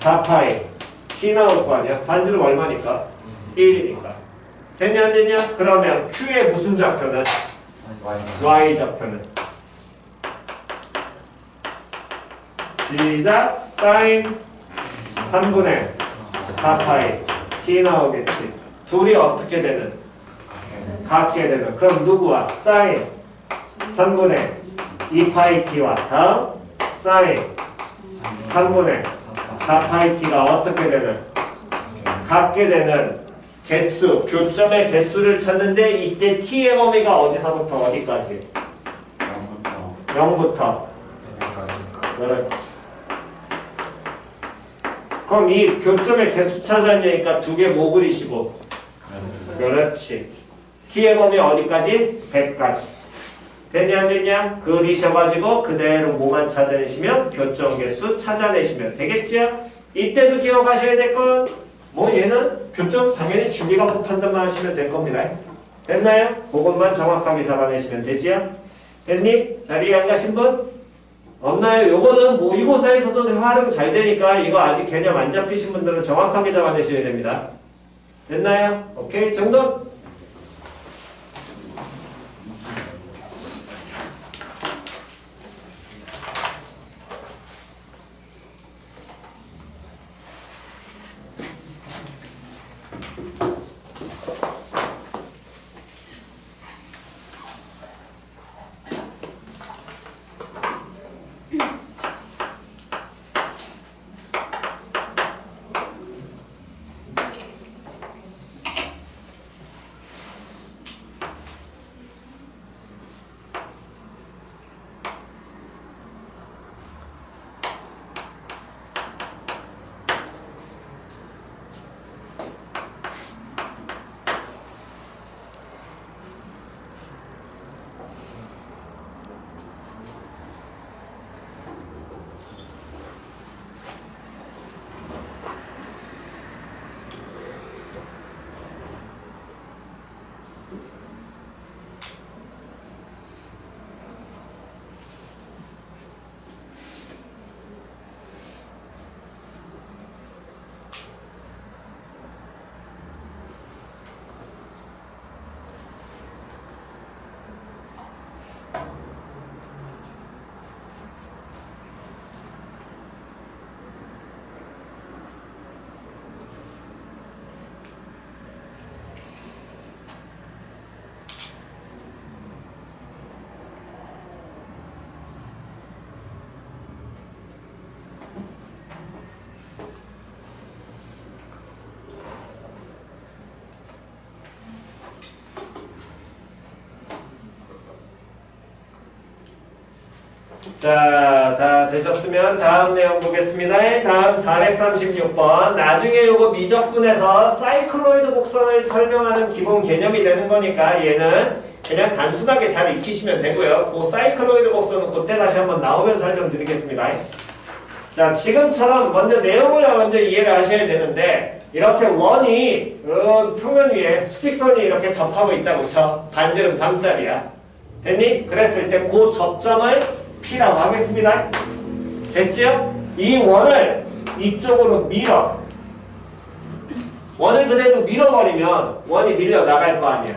4파이 T 나올 거 아니야? 반지름 얼마니까? 1이니까. 됐냐 안 됐냐? 그러면 Q의 무슨 좌표는? Y 좌표는? 시작! 사인 3분의 4파이 T 나오겠지. 둘이 어떻게 되는? 같게 되는. 그럼 누구와? 사인 3분의 2파이 t와 다음 사인 3분의 4파이 t가 어떻게 되는? 같게 되는 개수, 교점의 개수를 찾는데 이때 t의 범위가 어디서부터 어디까지? 0부터 그렇지. 그럼 이 교점의 개수 찾아내니까 두 개 뭐 그리시고? 그렇지. t의 범위 어디까지? 100까지. 됐냐 안 됐냐? 그리셔가지고 그대로 뭐만 찾아내시면 교점 개수 찾아내시면 되겠지요? 이때도 기억하셔야 될 건 뭐 얘는 교점 당연히 주기가 판단만 하시면 될 겁니다. 됐나요? 그것만 정확하게 잡아내시면 되지요? 됐니? 자리에 안 가신 분? 없나요? 요거는 모의고사에서도 활용 잘 되니까 이거 아직 개념 안 잡히신 분들은 정확하게 잡아내셔야 됩니다. 됐나요? 오케이 정도? 자, 다 되셨으면 다음 내용 보겠습니다. 다음 436번. 나중에 요거 미적분에서 사이클로이드 곡선을 설명하는 기본 개념이 되는 거니까 얘는 그냥 단순하게 잘 익히시면 되고요. 그 사이클로이드 곡선은 그때 다시 한번 나오면 설명드리겠습니다. 자, 지금처럼 먼저 내용을 먼저 이해를 하셔야 되는데 이렇게 원이 평면 위에 수직선이 이렇게 접하고 있다고 쳐. 반지름 3짜리야. 됐니? 그랬을 때 그 접점을 P라고 하겠습니다. 됐지요? 이 원을 이쪽으로 밀어. 원을 그대로 밀어버리면 원이 밀려 나갈 거 아니야.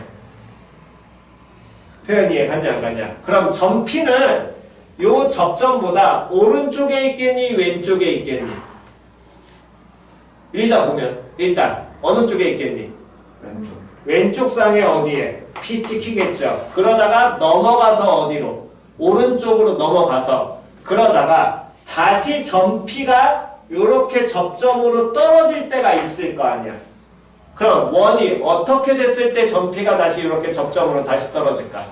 표현 이해 갔냐 안 갔냐? 그럼 점 P는 요 접점보다 오른쪽에 있겠니? 왼쪽에 있겠니? 읽어보면 일단 어느 쪽에 있겠니? 왼쪽. 왼쪽 쌍에 어디에? P 찍히겠죠. 그러다가 넘어가서 어디로? 오른쪽으로 넘어가서 그러다가 다시 점 P가 요렇게 접점으로 떨어질 때가 있을 거 아니야. 그럼 원이 어떻게 됐을 때 점 P가 다시 이렇게 접점으로 다시 떨어질까?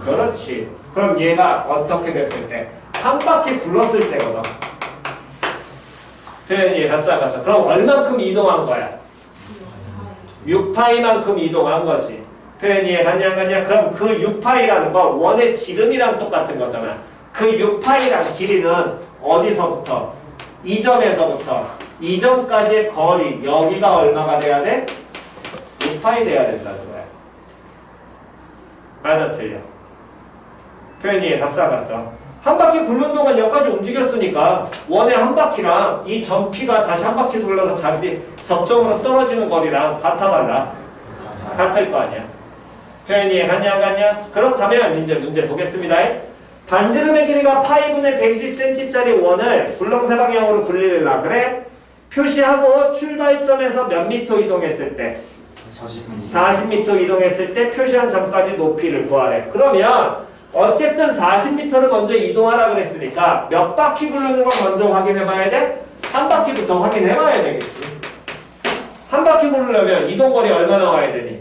그렇지. 그럼 얘가 어떻게 됐을 때? 한 바퀴 굴렀을 때거든. 표현이 갔어. 그럼 얼만큼 이동한 거야? 6파이만큼 이동한 거지. 표현이 갔냐? 그럼 그 6파이라는 거 원의 지름이랑 똑같은 거잖아. 그 6파이라는 길이는 어디서부터? 이 점에서부터 이 점까지의 거리, 여기가 얼마가 돼야 돼? 6파이 돼야 된다는 거야. 맞아, 틀려? 표현이 갔어. 한 바퀴 굴는 동안 여기까지 움직였으니까 원의 한 바퀴랑 이 점 P가 다시 한 바퀴 돌려서 자기 접점으로 떨어지는 거리랑 같아달라. 같을 거 아니야. 표현이 갔냐? 그렇다면 이제 문제 보겠습니다. 반지름의 길이가 파이분의 120cm짜리 원을 굴렁쇠 방향으로 굴리려고 그래. 표시하고 출발점에서 몇 미터 이동했을 때? 40m 이동했을 때 표시한 점까지 높이를 구하래. 그러면 어쨌든 40m를 먼저 이동하라 그랬으니까 몇 바퀴 굴르는 걸 먼저 확인해 봐야 돼? 한 바퀴부터 확인해 봐야 되겠지. 한 바퀴 굴르려면 이동거리 얼마 나와야 되니?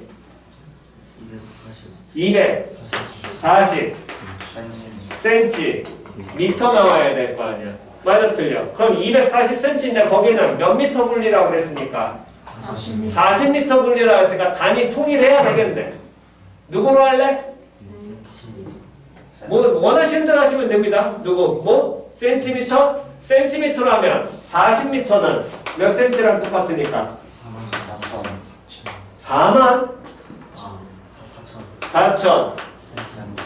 240cm 미터 나와야 될 거 아니야. 맞아, 틀려? 그럼 240cm인데 거기는 몇 미터 굴리라고 그랬으니까 40m 굴리라고 했으니까 단위 통일해야 되겠네. 누구로 할래? 뭐 원하시는 대로 하시면 됩니다. 누구? 뭐? 센티미터? 센티미터로 하면 40m는 몇 센티랑 똑같으니까 44,000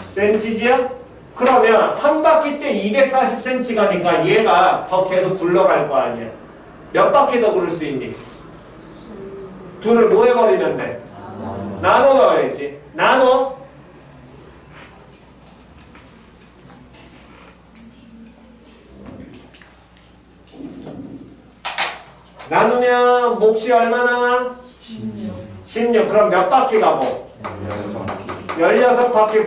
센티지요? 그러면 한 바퀴 때 240cm 가니까 얘가 더 계속 굴러갈 거 아니야. 몇 바퀴 더 굴을 수 있니? 둘을 뭐 해버리면 돼? 나눠 넣어야지. 나눠. 나누면 몫이 얼마 나와? 16. 그럼 몇 바퀴 가고? 16바퀴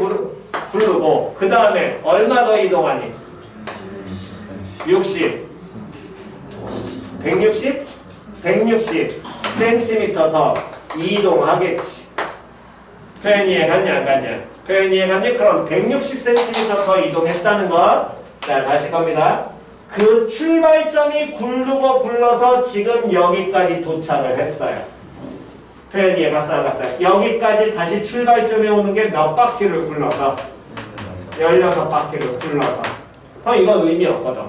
굴르고 그 다음에 얼마 더 이동하니? 60. 160cm 더 이동하겠지. 표현 이해 갔냐 안 갔냐? 표현 이해 갔냐? 그럼 160cm 더 이동했다는 거. 자, 다시 갑니다. 그 출발점이 굴르고 굴러서 지금 여기까지 도착을 했어요. 표현 이해 갔어 안 갔어요? 여기까지 다시 출발점에 오는 게 몇 바퀴를 굴러서? 16바퀴를 굴러서. 이건 의미 없거든.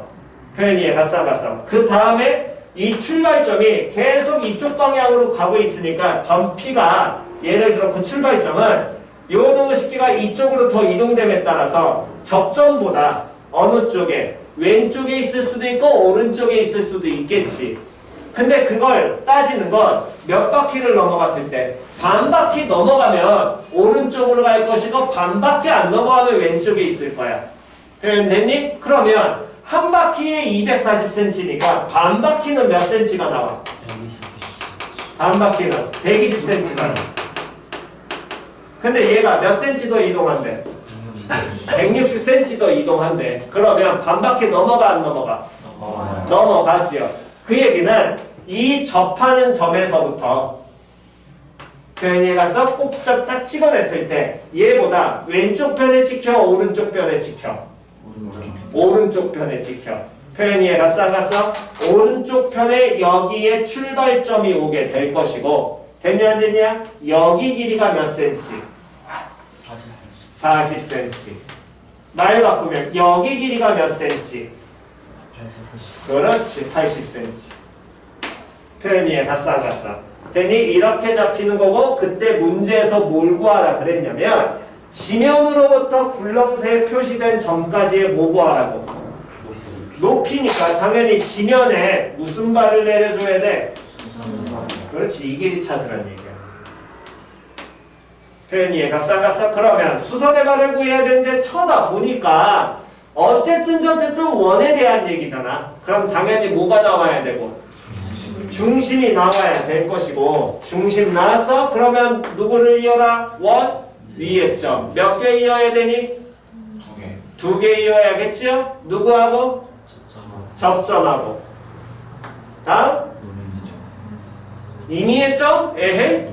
표현 이해 갔어 안 갔어? 그 다음에 이 출발점이 계속 이쪽 방향으로 가고 있으니까 점 P가 예를 들어 그 출발점은 요놈의 식기가 이쪽으로 더 이동됨에 따라서 접점보다 어느 쪽에 왼쪽에 있을 수도 있고 오른쪽에 있을 수도 있겠지. 근데 그걸 따지는 건 몇 바퀴를 넘어갔을 때 반 바퀴 넘어가면 오른쪽으로 갈 것이고 반 바퀴 안 넘어가면 왼쪽에 있을 거야. 표현됐니? 그러면 한 바퀴에 240cm니까 반 바퀴는 몇 cm가 나와? 반 바퀴는 120cm가 나와. 근데 얘가 몇 cm 더 이동한대? 160cm 더 이동한대. 그러면 반 바퀴 넘어가 안 넘어가? 넘어가지요. 그 얘기는 이 접하는 점에서부터 표현이 가서 꼭지점 딱 찍어냈을 때 얘보다 왼쪽 편에 찍혀 오른쪽 편에 찍혀? 오른쪽 편에 찍혀. 표현이 갔어 안 갔어? 오른쪽 편에 여기에 출발점이 오게 될 것이고 됐냐 안 됐냐? 여기 길이가 몇 센치? 40cm. 말 바꾸면 여기 길이가 몇 cm? 그렇지, 80cm. 표현이에 갔어 안 갔어? 되니 이렇게 잡히는 거고, 그때 문제에서 뭘 구하라 그랬냐면 지면으로부터 굴렁쇠에 표시된 점까지의 뭐 구하라고? 높이니까 당연히 지면에 무슨 발을 내려줘야 돼? 그렇지, 이 길이 찾으란 얘기야. 표현이에 갔어 안 갔어? 그러면 수선의 발을 구해야 되는데 쳐다보니까 어쨌든 원에 대한 얘기잖아. 그럼 당연히 뭐가 나와야 되고? 중심이 나와야 될 것이고, 중심 나왔어? 그러면 누구를 이어라? 원? 위에 점. 몇 개 이어야 되니? 2개. 2개 이어야겠죠? 누구하고? 접점하고. 다음? 이미 했죠? 에헤?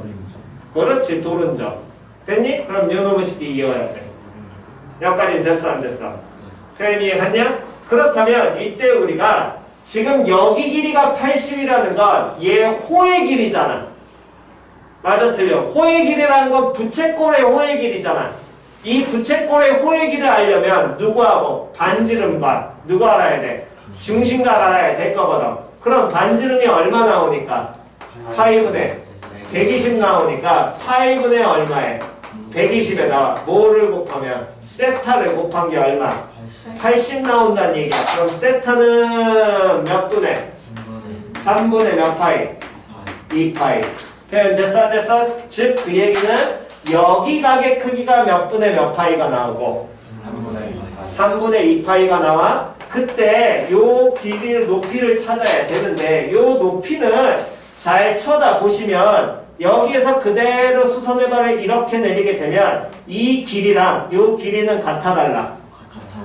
그렇지, 도른점. 됐니? 그럼 요놈의 식기 이어야 돼. 여기까지 됐어 안 됐어? 표현이 이해했냐? 그렇다면 이때 우리가 지금 여기 길이가 80이라는 건 얘 호의 길이잖아. 맞아 틀려? 호의 길이라는 건 부채꼴의 호의 길이잖아. 이 부채꼴의 호의 길이를 알려면 누구하고? 반지름과 누구 알아야 돼? 중심각 알아야 될 거거든. 그럼 반지름이 얼마 나오니까? 파이분의 120 나오니까 파이분의 얼마에? 120에 나와. 뭐를 곱하면? 세타를 곱한 게 얼마? 80 나온다는 얘기야. 그럼 세타는 몇 분의? 3분의 몇 파이? 2파이. 됐어 안 됐어? 즉 그 얘기는 여기 각의 크기가 몇 분의 몇 파이가 나오고 3분의 2파이가 나와. 그때 요 길이를 높이를 찾아야 되는데 요 높이는 잘 쳐다보시면 여기에서 그대로 수선의 발을 이렇게 내리게 되면 이 길이랑 요 길이는 같아 달라?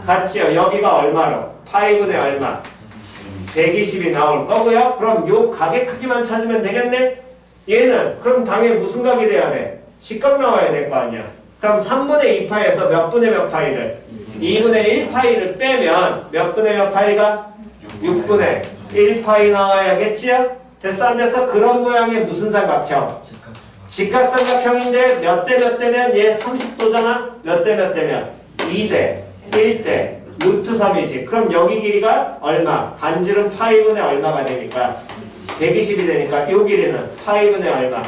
같지요. 여기가 얼마로? 파이분의 얼마? 120이 나올 거고요. 그럼 요 각의 크기만 찾으면 되겠네? 얘는 그럼 당연히 무슨 각이 돼야 돼? 직각 나와야 될 거 아니야. 그럼 3분의 2파이에서 몇 분의 몇 파이를? 2분의 1파이를 빼면 몇 분의 몇 파이가? 6분의 1파이 나와야겠지요? 됐어 안 됐어? 그런 모양의 무슨 삼각형? 직각삼각형인데 몇 대 몇 대면 얘 30도잖아? 몇 대 몇 대면? 2대 1대 루트 3이지. 그럼 여기 길이가 얼마? 반지름 파이분의 얼마가 되니까? 120이 되니까 요 길이는 파이분의 얼마?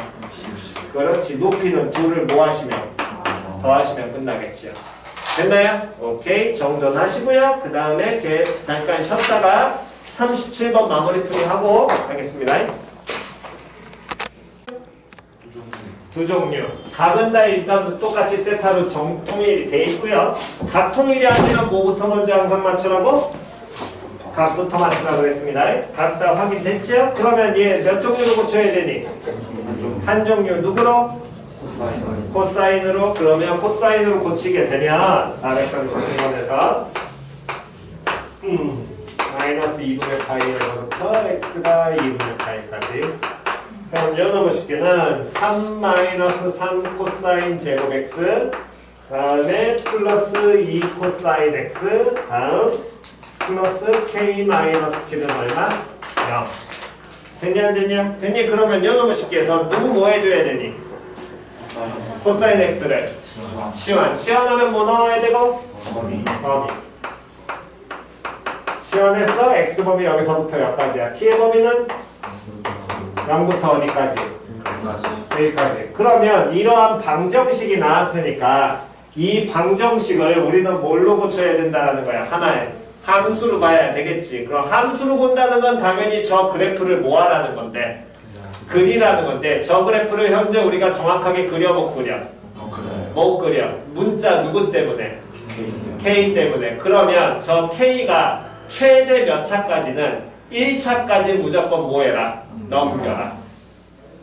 그렇지. 높이는 2를 뭐 하시면? 더하시면 끝나겠죠. 됐나요? 오케이. 정돈 하시고요. 그 다음에 잠깐 쉬었다가 37번 마무리 풀이하고 가겠습니다. 두 종류. 각은 다 일단 똑같이 세타로 통일이 돼 있고요. 각 통일이 아니면 뭐부터 먼저 항상 맞추라고? 각부터 맞추라고 했습니다. 각 다 확인됐죠? 그러면 얘 몇 종류로 고쳐야 되니? 한 종류. 누구로? 코사인으로. 그러면 코사인으로 고치게 되면 430번에서 마이너스 2분의 파이로부터 x가 2분의 파이까지. 그럼 요놈의 쉽게는 3 마이너스 3 코사인 제곱 x 다음에 플러스 2 코사인 x 다음 플러스 k 마이너스 7은 얼마? 0. 됐냐 안 됐냐? 됐니? 그러면 요놈의 쉽게 해서 누구 뭐 해줘야 되니? 코사인 x를 시환. 시환하면 뭐 나와야 되고? 범위. 시환해서 x범위 여기서부터 여기까지야. t의 범위는 0부터 어디까지? 1까지. 그러면 이러한 방정식이 나왔으니까 이 방정식을 우리는 뭘로 고쳐야 된다는 거야? 하나의 함수로 봐야 되겠지. 그럼 함수로 본다는 건 당연히 저 그래프를 뭐하라는 건데? 그리라는 건데 저 그래프를 현재 우리가 정확하게 그려 못 그려? 못 그려. 문자 누구 때문에? K 때문에. 그러면 저 K가 최대 몇 차까지는 1차까지 무조건 뭐 해라? 넘겨라.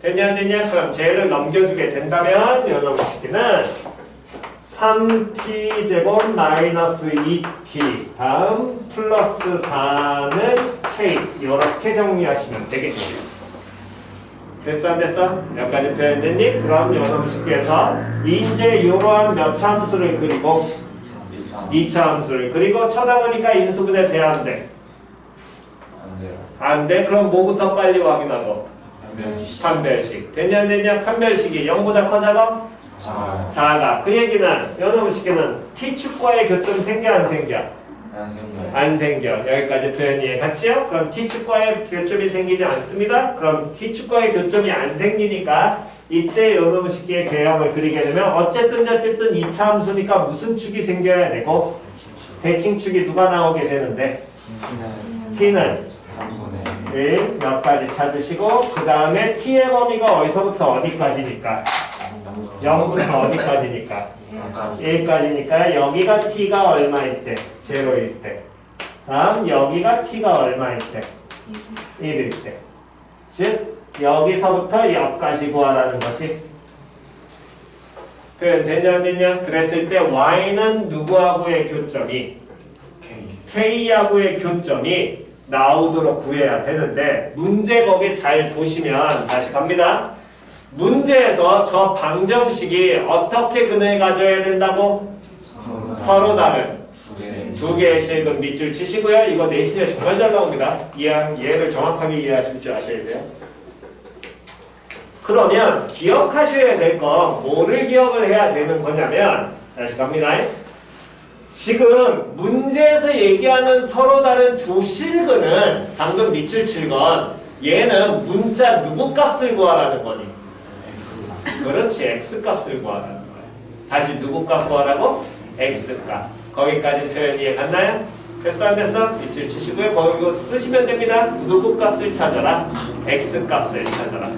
됐냐 안 됐냐? 그럼 쟤를 넘겨주게 된다면 요놈 식기는 3t 제곱 마이너스 2t 다음 플러스 4는 k 이렇게 정리하시면 되겠죠. 됐어 안 됐어? 여기까지 표현됐니? 그럼 요놈 식기에서 이제 이러한 몇 차 함수를 그리고 2차 함수를 그리고 쳐다보니까 인수분해 돼야 안 돼? 안 돼? 그럼 뭐부터 빨리 확인하고? 판별식. 됐냐 안 됐냐? 판별식이 0보다 커져가? 작아. 그 얘기는 요놈 식기는 t축과의 교점 생겨 안 생겨? 안 생겨. 여기까지 표현 이해 갔지요? 그럼 t축과의 교점이 생기지 않습니다. 그럼 t축과의 교점이 안 생기니까 이때 요놈 식기의 개형을 그리게 되면 어쨌든 이 차 함수니까 무슨 축이 생겨야 되고 대칭축이 누가 나오게 되는데 t는 1 몇 가지 찾으시고 그 다음에 t의 범위가 어디서부터 어디까지니까 0부터 어디까지니까 1까지니까 여기가 t가 얼마일 때? 0일 때. 다음 여기가 t가 얼마일 때? 1일 때. 즉 여기서부터 여기까지 구하라는 거지. 표현 되냐 안 되냐? 그랬을 때 y는 누구하고의 교점이? k하고의 교점이 나오도록 구해야 되는데 문제 거기 잘 보시면 다시 갑니다. 문제에서 저 방정식이 어떻게 근을 가져야 된다고? 서로 다른 두 개의 실근 밑줄 치시고요. 이거 내신에 정말 잘 나옵니다. 얘를 정확하게 이해하실 줄 아셔야 돼요. 그러면 기억하셔야 될 건 뭐를 기억을 해야 되는 거냐면 다시 갑니다. 지금 문제에서 얘기하는 서로 다른 두 실근은 방금 밑줄 칠 건 얘는 문자 누구 값을 구하라는 거니? 그렇지. x값을 구하라는 거야. 다시 누구 값 구하라고? x값. 거기까지 표현 이해 갔나요? 됐어 안 됐어? 밑줄 치시고요. 거기 쓰시면 됩니다. 누구 값을 찾아라? x값을 찾아라.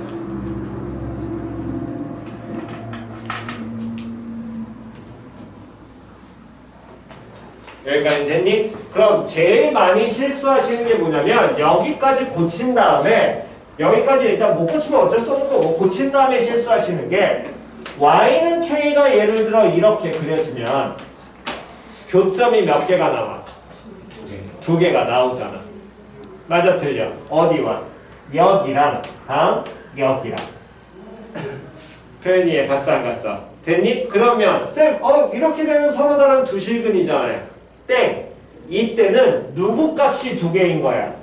여기까지 됐니? 그럼 제일 많이 실수하시는 게 뭐냐면 여기까지 고친 다음에 여기까지 일단 못 고치면 어쩔 수 없는 거고 고친 다음에 실수하시는 게 y는 k가 예를 들어 이렇게 그려지면 교점이 몇 개가 나와? 두 개가 나오잖아. 맞아 틀려? 어디와? 여기랑 다음 여기랑 표현 이해 갔어 안 갔어? 됐니? 그러면 쌤 이렇게 되면 서로 다른 두 실근이잖아요. 땡! 이때는 누구 값이 두 개인 거야?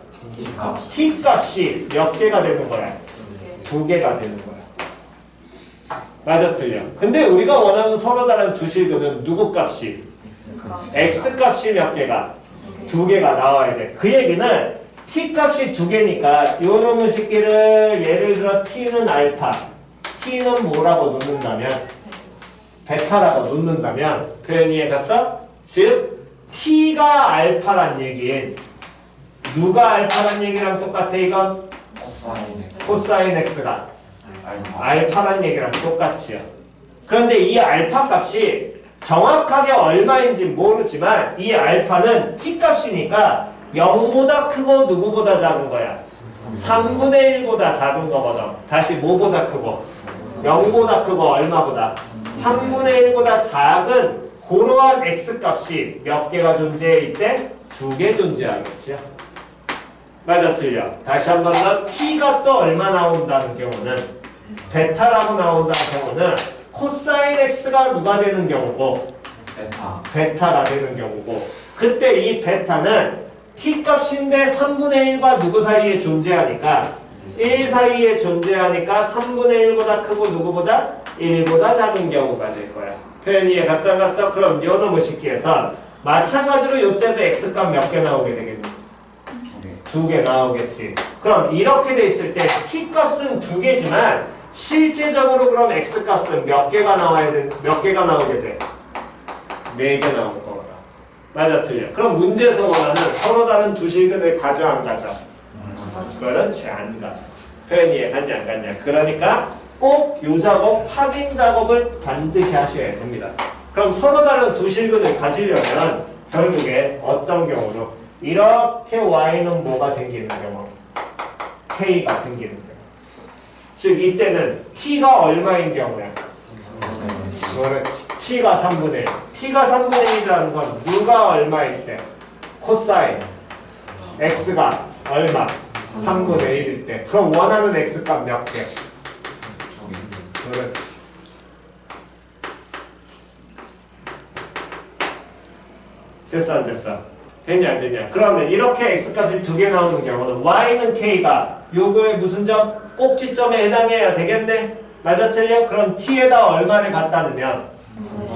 t 값이 몇 개가 되는 거야? 두 개가 되는 거야. 맞아 틀려? 근데 우리가 원하는 서로 다른 두 실근은 누구 값이? x 값이 몇 개가? 두 개가 나와야 돼. 그 얘기는 t 값이 두 개니까 요 놈의 식기를 예를 들어 t는 알파 t는 뭐라고 놓는다면 베타라고 놓는다면 표현 이해 갔어? 즉 t가 알파란 얘기인 누가 알파란 얘기랑 똑같아 이건? 코사인 x가 알파란 얘기랑 똑같지요. 그런데 이 알파 값이 정확하게 얼마인지 모르지만 이 알파는 t 값이니까 0보다 크고 누구보다 작은 거야? 3분의 1보다 작은 거거든. 다시 뭐보다 크고? 0보다 크고 얼마보다? 3분의 1보다 작은 그러한 x값이 몇 개가 존재해 있대? 두 개 존재하겠죠. 맞아 틀려? 다시 한 번 더 t가 또 얼마 나온다는 경우는 베타라고 나온다는 경우는 코사인 x가 누가 되는 경우고 베타가 되는 경우고 그때 이 베타는 t값인데 3분의 1과 누구 사이에 존재하니까 1 사이에 존재하니까 3분의 1보다 크고 누구보다? 1보다 작은 경우가 될 거야. 표현 이해 갔어 안 갔어? 그럼 요 놈의 식기에서 마찬가지로 요때도 x값 몇 개 나오게 되겠니? 두 개 나오겠지. 그럼 이렇게 돼 있을 때 t값은 두 개지만 실제적으로 그럼 x값은 몇 개가 나와야 돼? 몇 개가 나오게 돼? 4개 나올 거다. 맞아 틀려? 그럼 문제에서 원하는 서로 다른 두 실근을 가져 안 가져? 그렇지 안 가져. 표현 이해 갔냐 안 갔냐? 그러니까 꼭 요 작업, 확인 작업을 반드시 하셔야 됩니다. 그럼 서로 다른 두 실근을 가지려면 결국에 어떤 경우로? 이렇게 y는 뭐가 생기는 경우? k가 생기는 경우. 즉 이때는 t가 얼마인 경우야? 그렇지. t가 3분의 1. t가 3분의 1이라는 건 누가 얼마일 때? 코사인 x가 얼마? 3분의 1일 때. 그럼 원하는 x값 몇 개? 그렇지. 됐어 안 됐어? 됐냐 안 됐냐? 그러면 이렇게 x값이 두 개 나오는 경우는 y는 k가 요거의 무슨 점? 꼭지점에 해당해야 되겠네? 맞아 틀려? 그럼 t에다 얼마를 갖다 넣으면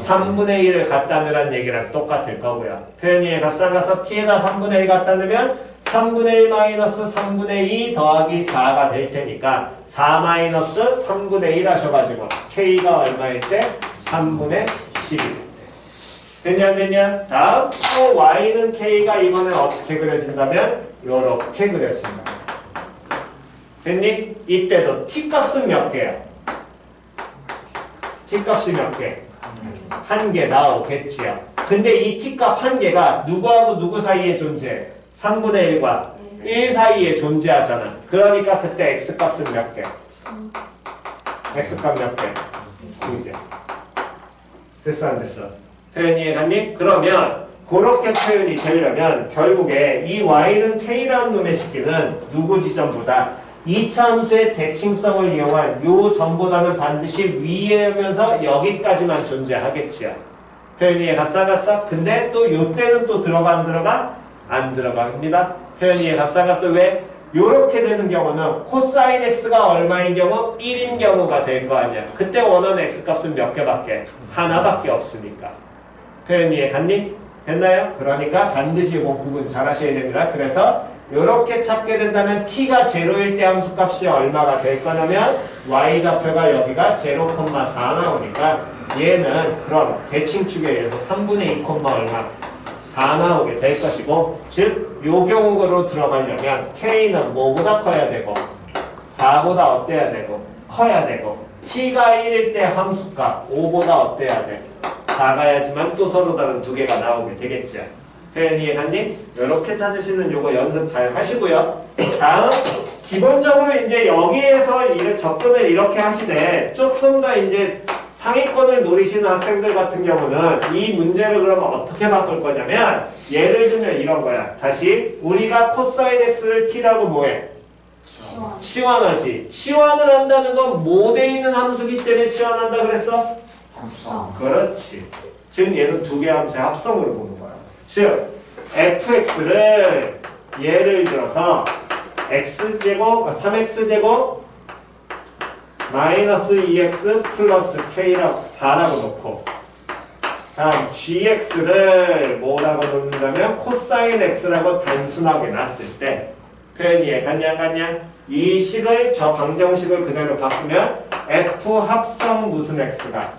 3분의 1을 갖다 넣으란 얘기랑 똑같을 거고요. 표현이 갓상가서 t에다 3분의 1 갖다 넣으면 3분의 1 마이너스 3분의 2 더하기 4가 될 테니까 4 마이너스 3분의 1 하셔가지고 k가 얼마일 때? 3분의 11일 때. 됐냐 안 됐냐? 다음 또 y는 k가 이번엔 어떻게 그려진다면 요렇게 그려진다. 됐니? 이때도 t값은 몇 개야? t값이 몇 개? 한 개 나오겠지요. 근데 이 t값 한 개가 누구하고 누구 사이에 존재해? 3분의 1과 1 사이에 존재하잖아. 그러니까 그때 x값은 몇 개? x값 몇 개? 2개. 됐어 안 됐어? 표현이 해갔니? 그러면 그렇게 표현이 되려면 결국에 이 y는 k라는 놈의 식기는 누구 지점보다 2차 함수의 대칭성을 이용한 요 점보다는 반드시 위에 오면서 여기까지만 존재하겠지요. 표현이 해갔어? 근데 또 요때는 또 들어가 안 들어가? 안 들어갑니다. 표현이 해갔어? 왜? 요렇게 되는 경우는 코사인 x가 얼마인 경우? 1인 경우가 될 거 아니야. 그때 원하는 x값은 몇 개밖에? 하나밖에 없으니까. 표현이 해갔니? 됐나요? 그러니까 반드시 이거 구분 잘 하셔야 됩니다. 그래서 이렇게 찾게 된다면 t가 0일 때 함수값이 얼마가 될 거냐면 y좌표가 여기가 0,4 나오니까 얘는 그럼 대칭축에 의해서 3분의 2, 얼마? 4 나오게 될 것이고 즉 요 경우로 들어가려면 k는 뭐보다 커야 되고 4보다 어때야 되고 커야 되고 t가 1일 때 함수값 5보다 어때야 돼? 작아야지만 또 서로 다른 두 개가 나오게 되겠죠. 표현이 해갔니? 이렇게 찾으시는 요거 연습 잘 하시고요. 다음 기본적으로 이제 여기에서 접근을 이렇게 하시되 조금 더 이제 상위권을 노리시는 학생들 같은 경우는 이 문제를 그러면 어떻게 바꿀 거냐면 예를 들면 이런 거야. 다시 우리가 코사인 x를 t라고 뭐해? 치환하지. 치환을 한다는 건 뭐 돼 있는 함수기 때문에 치환한다 그랬어? 합성. 그렇지. 즉 얘는 두 개 함수의 합성으로 보는 거야. 즉 fx를 예를 들어서 x제곱 3x제곱 마이너스 2x 플러스 k라고 4라고 놓고 다음 gx를 뭐라고 놓는다면 코사인 x라고 단순하게 놨을 때 표현이 같냐? 이 식을 저 방정식을 그대로 바꾸면 f 합성 무슨 x가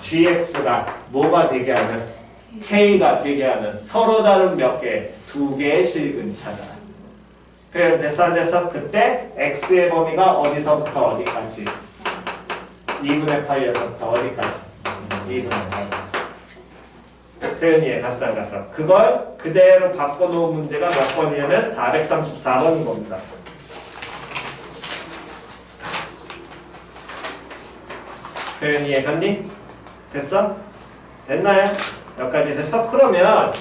gx가 뭐가 되게 하는 k가 되게 하는 서로 다른 몇 개? 두 개의 식은 찾아. 표현 됐어 안 됐어? 그때 x의 범위가 어디서부터 어디까지? 2분의 파이에서부터 어디까지? 2분의 파이. 표현이 갔어 안 갔어? 그걸 그대로 바꿔놓은 문제가 몇 번이냐면 434번인 겁니다. 표현이 해갔니? 됐어? 됐나요? 여기까지 됐어? 그러면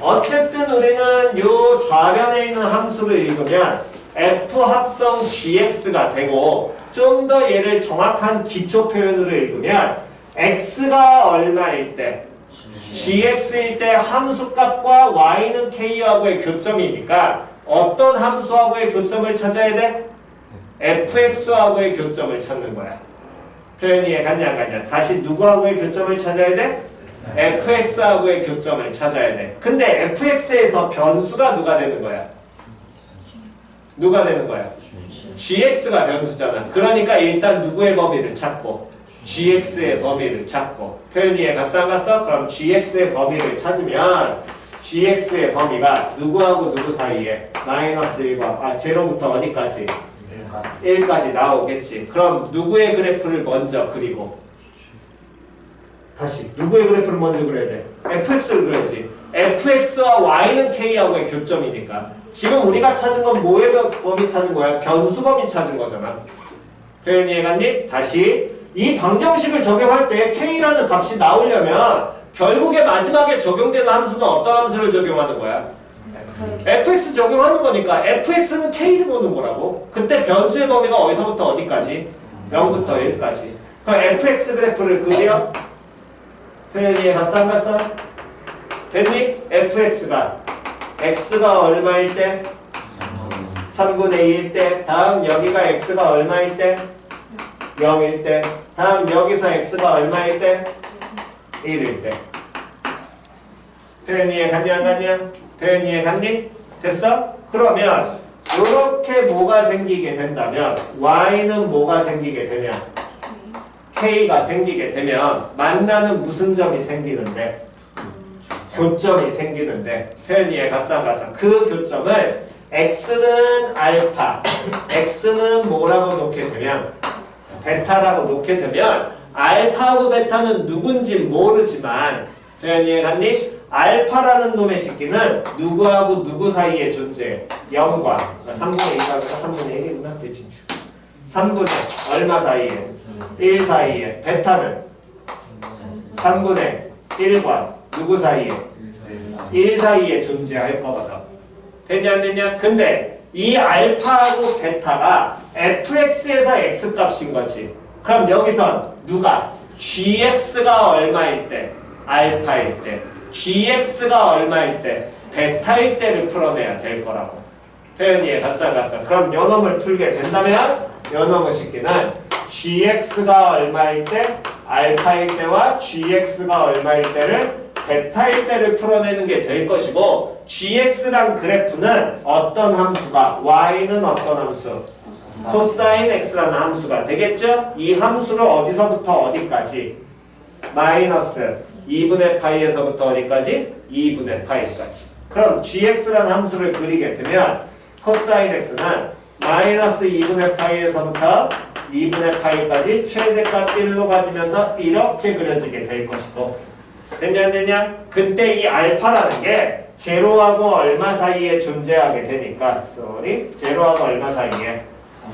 어쨌든 우리는 요 좌변에 있는 함수를 읽으면 f 합성 gx가 되고 좀 더 얘를 정확한 기초 표현으로 읽으면 x가 얼마일 때 gx일 때 함수값과 y는 k하고의 교점이니까 어떤 함수하고의 교점을 찾아야 돼? fx하고의 교점을 찾는 거야. 표현이 갔냐 안 갔냐? 다시 누구하고의 교점을 찾아야 돼? fx하고의 교점을 찾아야 돼. 근데 fx에서 변수가 누가 되는 거야? 누가 되는 거야? gx가 변수잖아. 그러니까 일단 누구의 범위를 찾고 gx의 범위를 찾고 표현이 갔어 안 갔어? 그럼 gx의 범위를 찾으면 gx의 범위가 누구하고 누구 사이에? 마이너스 1과 0부터 어디까지? 1까지 나오겠지. 그럼 누구의 그래프를 먼저 그리고 다시 누구의 그래프를 먼저 그려야 돼? fx를 그려야지. fx와 y는 k하고의 교점이니까 지금 우리가 찾은 건 뭐의 범위 찾은 거야? 변수 범위 찾은 거잖아. 표현이 해갔니? 다시 이 방정식을 적용할 때 k라는 값이 나오려면 결국에 마지막에 적용되는 함수는 어떤 함수를 적용하는 거야? fx 적용하는 거니까 fx는 k를 보는 거라고. 그때 변수의 범위가 어디서부터 어디까지? 0부터 1까지. 그럼 fx 그래프를 그려. 표현이 갔어 안 갔어? 됐니? fx가 x가 얼마일 때? 3분의 2일 때. 다음 여기가 x가 얼마일 때? 0일 때. 다음 여기서 x가 얼마일 때? 1일 때. 표현 이해 갔니 안 갔냐? 표현 이해 갔니? 됐어? 그러면 이렇게 뭐가 생기게 된다면 y는 뭐가 생기게 되냐? k가 생기게 되면 만나는 무슨 점이 생기는데? 교점이 생기는데 표현 이해 갔어 안 갔어? 그 교점을 x는 알파, x는 뭐라고 놓게 되면 베타라고 놓게 되면 알파하고 베타는 누군지 모르지만 표현 이해 갔니? 알파라는 놈의 식기는 누구하고 누구 사이에 존재해? 0과 3분의 2가 3분의 1이구나. 대칭 3분의 얼마 사이에? 1 사이에. 베타는 3분의 1과 누구 사이에? 1 사이에 존재할 거거든. 됐냐 안 됐냐? 근데 이 알파하고 베타가 fx에서 x 값인 거지. 그럼 여기선 누가? gx가 얼마일 때? 알파일 때. gx가 얼마일 때? 베타일 때를 풀어내야 될 거라고. 표현 이해 갔어 안 갔어? 그럼 요놈을 풀게 된다면 요놈의 식기는 gx가 얼마일 때? 알파일 때와 gx가 얼마일 때를 베타일 때를 풀어내는 게 될 것이고 gx랑 그래프는 어떤 함수가? y는 어떤 함수? 코사인 x라는 함수가 되겠죠? 이 함수를 어디서부터 어디까지? 마이너스 2분의 파이에서부터 어디까지? 2분의 파이까지. 그럼 gx라는 함수를 그리게 되면 코사인 x는 마이너스 2분의 파이에서부터 2분의 파이까지 최대값 1로 가지면서 이렇게 그려지게 될 것이고 됐냐 안 됐냐? 그때 이 알파라는 게 제로하고 얼마 사이에 존재하게 되니까 제로하고 얼마 사이에?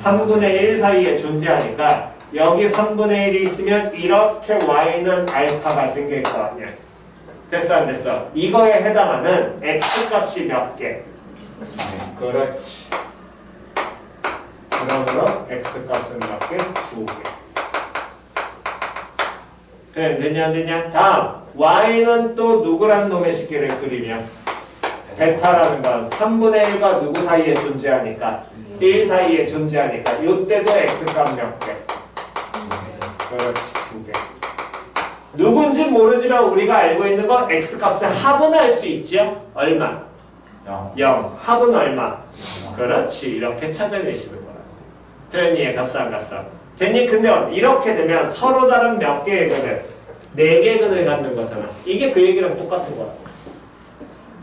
3분의 1 사이에 존재하니까 여기 3분의 1이 있으면 이렇게 y는 알파가 생길 거 아니야. 됐어 안 됐어? 이거에 해당하는 x값이 몇 개? 그렇지. 그러므로 x값은 몇 개? 2개. 됐냐 안 됐냐? 다음 y는 또 누구란 놈의 식기를 그리면 베타라는 건 3분의 1과 누구 사이에 존재하니까 1 사이에 존재하니까 이때도 x값 몇 개? 그렇지 2개. 누군지 모르지만 우리가 알고 있는 건 x값을 합은 할 수 있죠? 얼마? 0. 합은 얼마? 그렇지. 이렇게 찾아내시는 거라. 표현 이해 갔어 안 갔어? 됐니? 근데 이렇게 되면 서로 다른 몇 개의 근을? 4개의 근을 갖는 거잖아. 이게 그 얘기랑 똑같은 거라.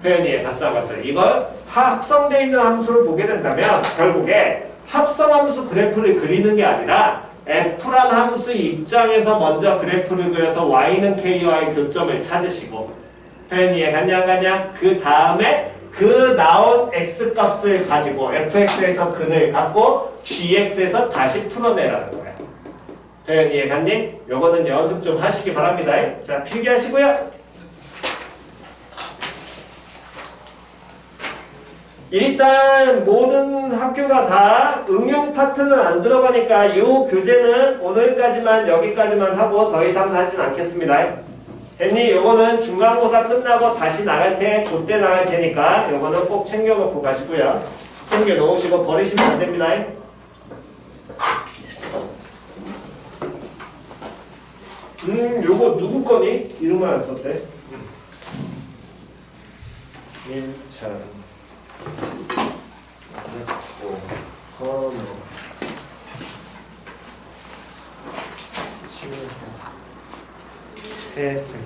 표현 이해 갔어 안 갔어? 이걸 합성되어 있는 함수를 보게 된다면 결국에 합성함수 그래프를 그리는 게 아니라 f란 함수 입장에서 먼저 그래프를 그려서 y는 k와의 교점을 찾으시고 표현 이해 갔냐 안 갔냐? 그 다음에 그 나온 x값을 가지고 fx에서 근을 갖고 gx에서 다시 풀어내라는 거야. 표현 이해 갔니? 요거는 연습 좀 하시기 바랍니다. 자, 필기하시고요. 일단 모든 학교가 다 응용 파트는 안 들어가니까 이 교재는 오늘까지만 여기까지만 하고 더 이상은 하진 않겠습니다. 됐니? 요거는 중간고사 끝나고 다시 나갈 때 그때 나갈 테니까 요거는 꼭 챙겨놓고 가시고요. 챙겨 놓으시고 버리시면 안 됩니다. 요거 누구 거니? 이름을 안 썼대. 1차 건우 태생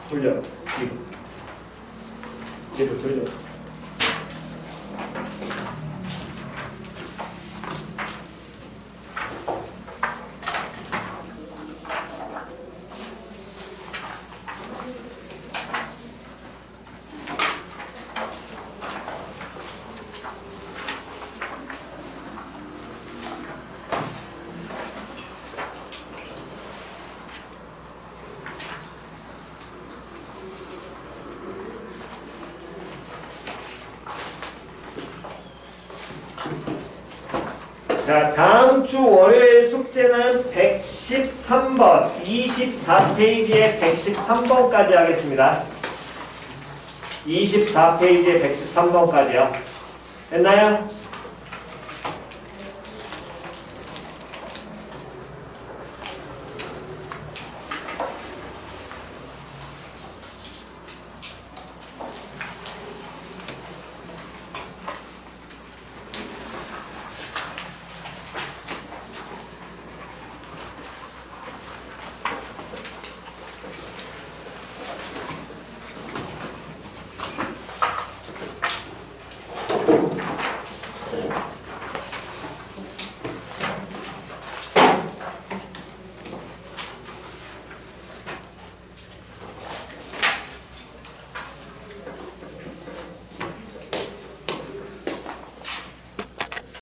돌려 뒤로 돌려 자, 다음 주 월요일 숙제는 113번, 24페이지에 113번까지 하겠습니다. 24페이지에 113번까지요. 됐나요?